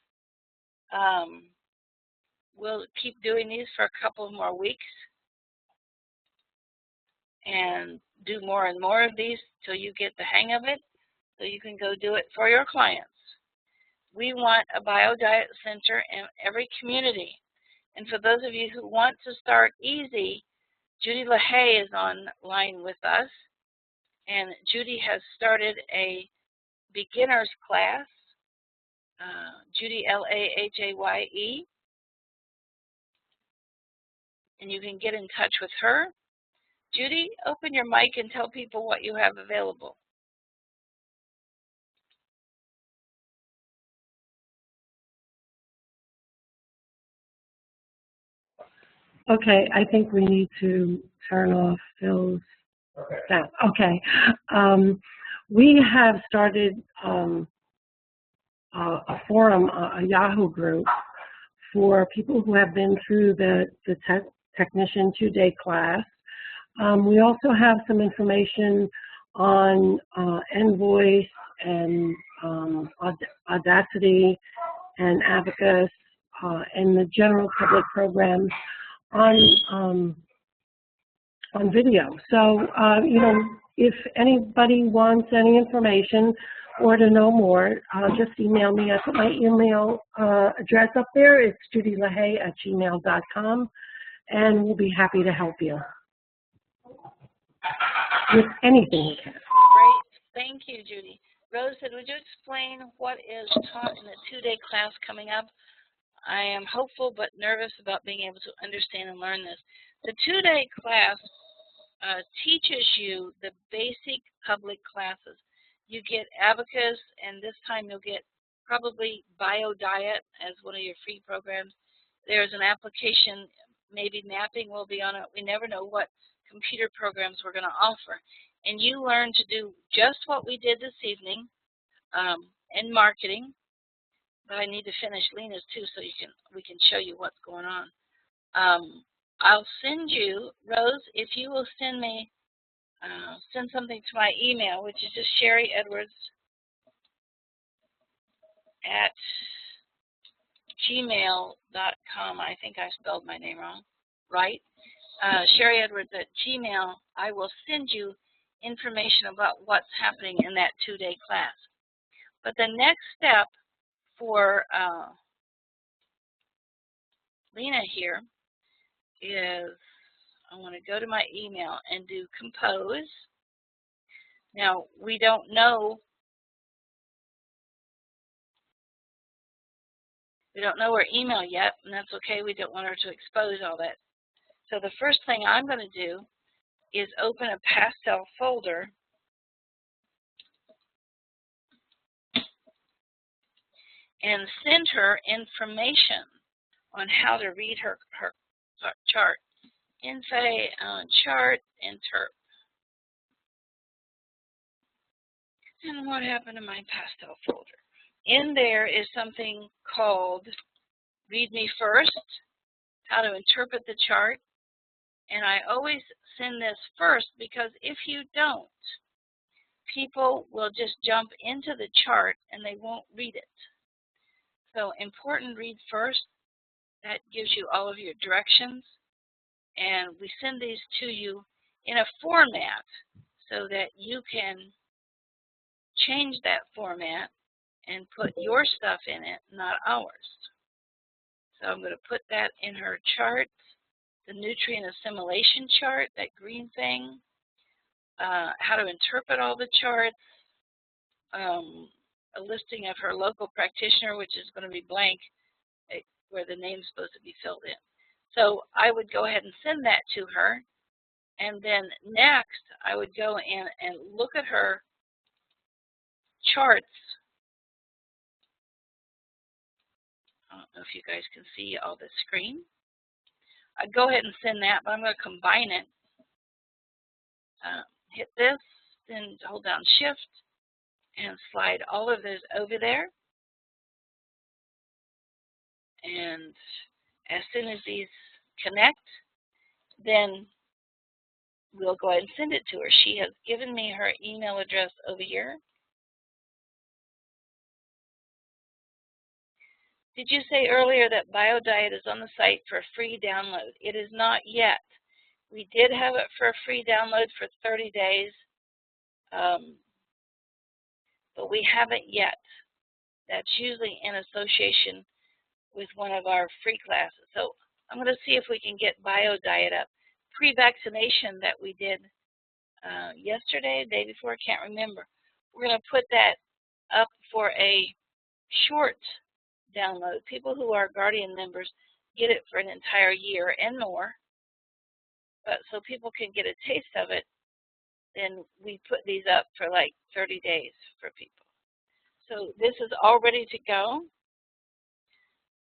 We'll keep doing these for a couple more weeks and do more and more of these till you get the hang of it, so you can go do it for your clients. We want a biodiet center in every community. And for those of you who want to start easy, Judy LaHaye is online with us. And Judy has started a beginner's class, Judy LaHaye. And you can get in touch with her. Judy, open your mic and tell people what you have available. Okay, I think we need to turn off Phil's sound. Okay. We have started a forum, a Yahoo group for people who have been through the technician 2-day class. We also have some information on Envoice and Audacity and Abacus and the general public programs on video. So, you know, if anybody wants any information or to know more, just email me. I put my email address up there. It's judylahaye@gmail.com, and we'll be happy to help you with anything you can. Great. Thank you, Judy. Rose, would you explain what is taught in the 2-day class coming up? I am hopeful but nervous about being able to understand and learn this. The 2-day class teaches you the basic public classes. You get Abacus, and this time you'll get probably BioDiet as one of your free programs. There's an application, maybe mapping will be on it. We never know what computer programs we're going to offer. And you learn to do just what we did this evening in marketing. But I need to finish Lena's too, so we can show you what's going on. I'll send you, Rose, if you will send me, send something to my email, which is just Sherry Edwards at gmail.com. I think I spelled my name wrong, right? Sherry Edwards at Gmail. I will send you information about what's happening in that 2-day class. But the next step for Lena here is I want to go to my email and do compose. Now, we don't know her email yet, and that's okay. We don't want her to expose all that. So the first thing I'm going to do is open a pastel folder and send her information on how to read her chart. Info chart and terp. And what happened to my pastel folder? In there is something called Read Me First, how to interpret the chart. And I always send this first because if you don't, people will just jump into the chart and they won't read it. So important, read first. That gives you all of your directions. And we send these to you in a format so that you can change that format and put your stuff in it, not ours. So I'm going to put that in her chart, the nutrient assimilation chart, that green thing, how to interpret all the charts, a listing of her local practitioner, which is going to be blank, where the name's supposed to be filled in. So I would go ahead and send that to her, and then next I would go in and look at her charts. I don't know if you guys can see all the screen. I'd go ahead and send that, but I'm going to combine it. Hit this, then hold down Shift, and slide all of those over there. And as soon as these connect, then we'll go ahead and send it to her. She has given me her email address over here. Did you say earlier that BioDiet is on the site for a free download? It is not yet. We did have it for a free download for 30 days, but we haven't yet. That's usually in association with one of our free classes. So I'm going to see if we can get BioDiet up. Pre-vaccination that we did yesterday, the day before, I can't remember. We're going to put that up for a short download. People who are Guardian members get it for an entire year and more. But so people can get a taste of it, then we put these up for like 30 days for people. So this is all ready to go.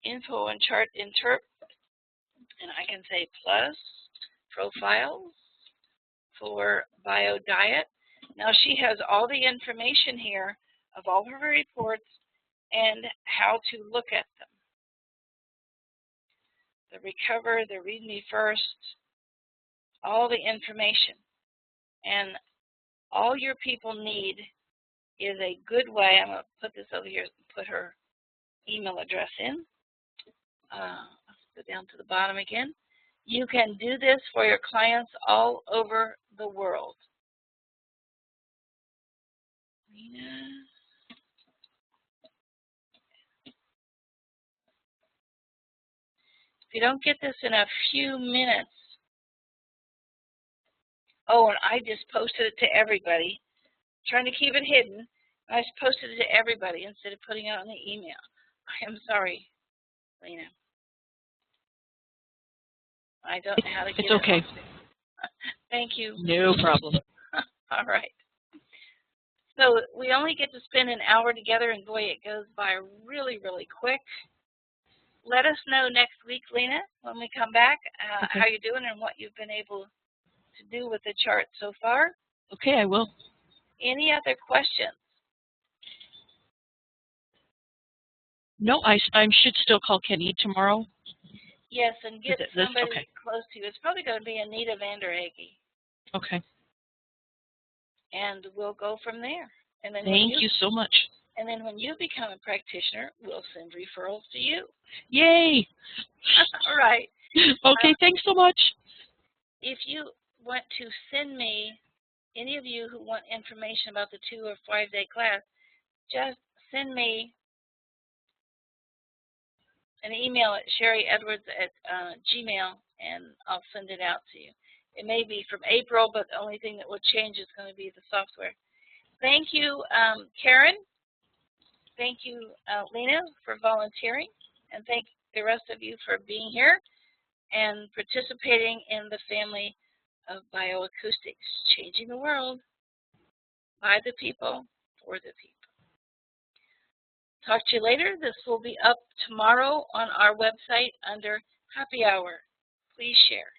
Info and chart interp, and I can say plus profiles for BioDiet. Now she has all the information here of all her reports and how to look at them. The Recover, the Read Me First, all the information. And all your people need is a good way. I'm going to put this over here and put her email address in. Let's go down to the bottom again. You can do this for your clients all over the world. If you don't get this in a few minutes, oh, and I just posted it to everybody, trying to keep it hidden. I just posted it to everybody instead of putting it on the email. I am sorry, Lena. I don't know how to get it. It's okay. Thank you. No problem. All right. So we only get to spend an hour together, and boy, it goes by really, really quick. Let us know next week, Lena, when we come back, Okay. how you're doing and what you've been able to do with the chart so far. Okay, I will. Any other questions? No, I should still call Kenny tomorrow. Yes, and get somebody okay. close to you. It's probably going to be Anita Vanderhage. Okay. And we'll go from there. And then Thank you so much. And then when you become a practitioner, we'll send referrals to you. Yay! All right. Okay, thanks so much. If you want to send me, any of you who want information about the 2 or 5 day class, just send me an email at sherryedwards@gmail, and I'll send it out to you. It may be from April, but the only thing that will change is going to be the software. Thank you, Karen. Thank you, Lena, for volunteering. And thank the rest of you for being here and participating in the family of bioacoustics, changing the world by the people, for the people. Talk to you later. This will be up tomorrow on our website under Happy Hour. Please share.